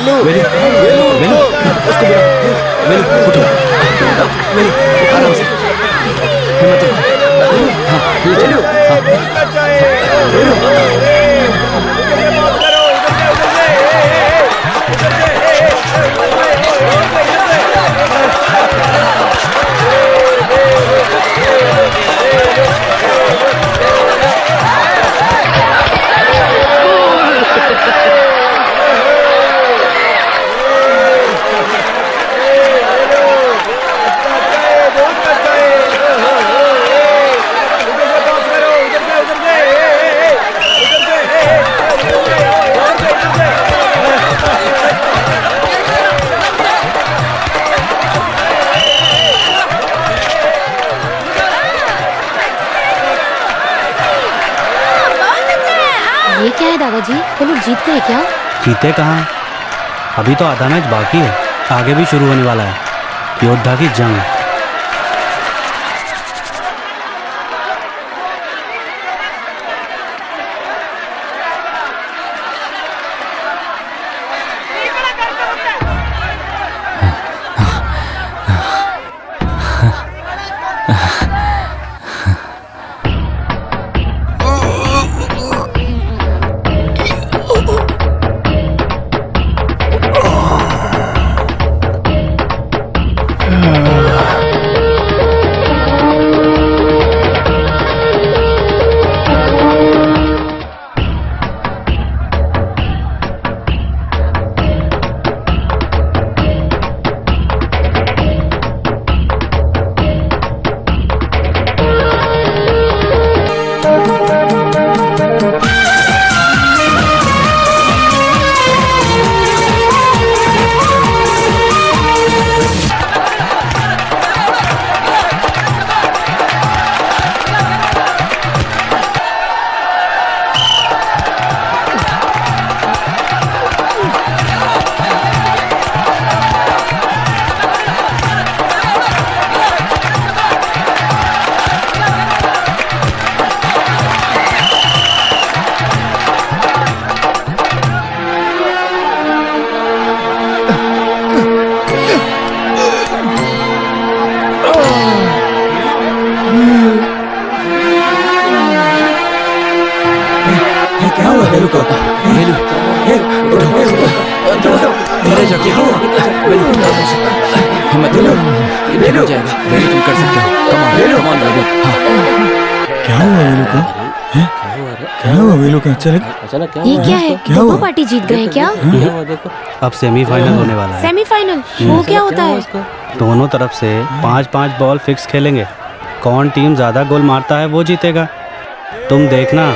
वेलू वेलू उसको बुला। वेलू उठो। वेलू आराम से, हिम्मत रखो। हाँ ले चलो। ये क्या है दादाजी, वो लोग जीत गए क्या? जीते कहाँ, अभी तो आधा मैच बाकी है, आगे भी शुरू होने वाला है योद्धा की जंग। धीरज रखिए, हिम्मत लो, ये हो जाएगा, तुम कर सकते हो। कम ऑन वेलू। क्या हुआ वेलू को? क्या हुआ वेलू को? अचानक ये क्या है? दोनों पार्टी जीत गए क्या? अब सेमीफाइनल होने वाला है। सेमीफाइनल वो क्या होता है? दोनों तरफ से 5-5 बॉल फिक्स खेलेंगे, कौन टीम ज्यादा गोल मारता है वो जीतेगा। तुम देखना।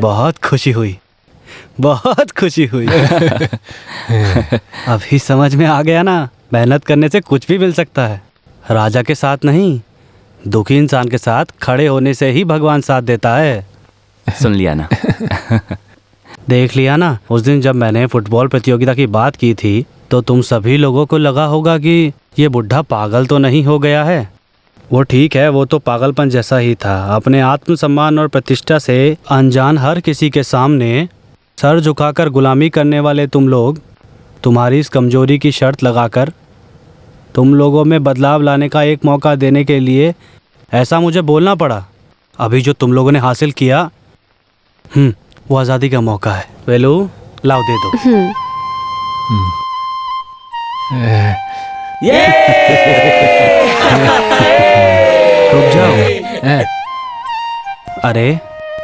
बहुत खुशी हुई, बहुत खुशी हुई। अभी समझ में आ गया ना, मेहनत करने से कुछ भी मिल सकता है। राजा के साथ नहीं, दुखी इंसान के साथ खड़े होने से ही भगवान साथ देता है। सुन लिया ना? देख लिया ना, उस दिन जब मैंने फुटबॉल प्रतियोगिता की बात की थी तो तुम सभी लोगों को लगा होगा कि ये बुढ़ा पागल तो नहीं हो गया है। वो ठीक है, वो तो पागलपन जैसा ही था। अपने आत्मसम्मान और प्रतिष्ठा से अनजान हर किसी के सामने सर झुकाकर गुलामी करने वाले तुम लोग, तुम्हारी इस कमजोरी की शर्त लगाकर तुम लोगों में बदलाव लाने का एक मौका देने के लिए ऐसा मुझे बोलना पड़ा। अभी जो तुम लोगों ने हासिल किया वो आज़ादी का मौका है। वेलू, लाओ दे दो। रुक जाओ। अरे,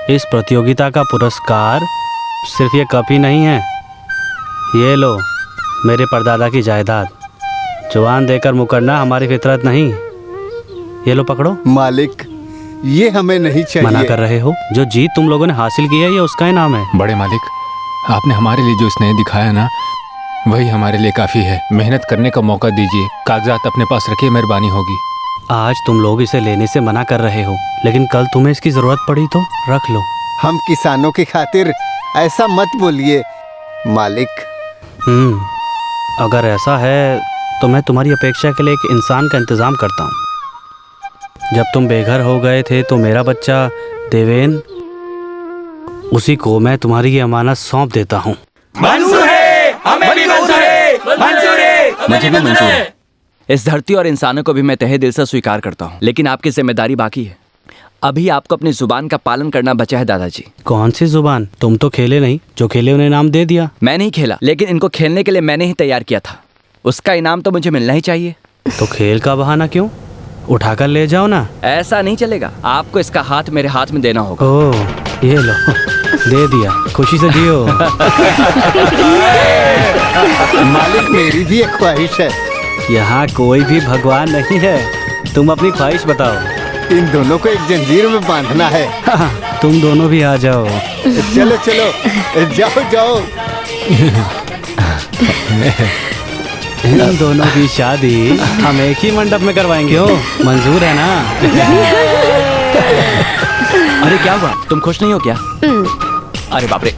इस प्रतियोगिता का पुरस्कार सिर्फ ये कप ही नहीं है। ये लो, मेरे परदादा की जायदाद। जवान देकर मुकरना हमारी फितरत नहीं। ये लो, पकड़ो। मालिक, ये हमें नहीं चाहिए। मना कर रहे हो? जो जीत तुम लोगों ने हासिल की है ये उसका इनाम है। बड़े मालिक, आपने हमारे लिए जो स्नेह दिखाया ना, वही हमारे लिए काफ़ी है। मेहनत करने का मौका दीजिए। कागजात अपने पास रखिए, मेहरबानी होगी। आज तुम लोग इसे लेने से मना कर रहे हो, लेकिन कल तुम्हें इसकी ज़रूरत पड़ी तो रख लो। हम किसानों की खातिर ऐसा मत बोलिए मालिक। अगर ऐसा है तो मैं तुम्हारी अपेक्षा के लिए एक इंसान का इंतज़ाम करता हूँ। जब तुम बेघर हो गए थे तो मेरा बच्चा देवेन, उसी को मैं तुम्हारी ये अमानत सौंप देता हूँ। मंजूर है, हमें भी मंजूर है, मंजूर है, मुझे भी मंजूर है। इस धरती और इंसानों को भी मैं तहे दिल से स्वीकार करता हूँ, लेकिन आपकी जिम्मेदारी बाकी है। अभी आपको अपनी जुबान का पालन करना बचा है दादाजी। कौन सी जुबान? तुम तो खेले नहीं, जो खेले उन्हें इनाम दे दिया। मैं नहीं खेला, लेकिन इनको खेलने के लिए मैंने ही तैयार किया था। उसका इनाम तो मुझे मिलना ही चाहिए। तो खेल का बहाना क्यों? उठाकर ले जाओ ना। ऐसा नहीं चलेगा, आपको इसका हाथ मेरे हाथ में देना होगा। ओह, ये लो, दे दिया। खुशी से जियो। मालिक, मेरी भी एक ख्वाहिश है। यहाँ कोई भी भगवान नहीं है, तुम अपनी ख्वाहिश बताओ। इन दोनों को एक जंजीर में बांधना है। तुम दोनों भी आ जाओ। चलो चलो, जाओ जाओ। इन दोनों की शादी हम एक ही मंडप में करवाएंगे। हो मंजूर है ना? अरे क्या हुआ, तुम खुश नहीं हो क्या? अरे बाप रे।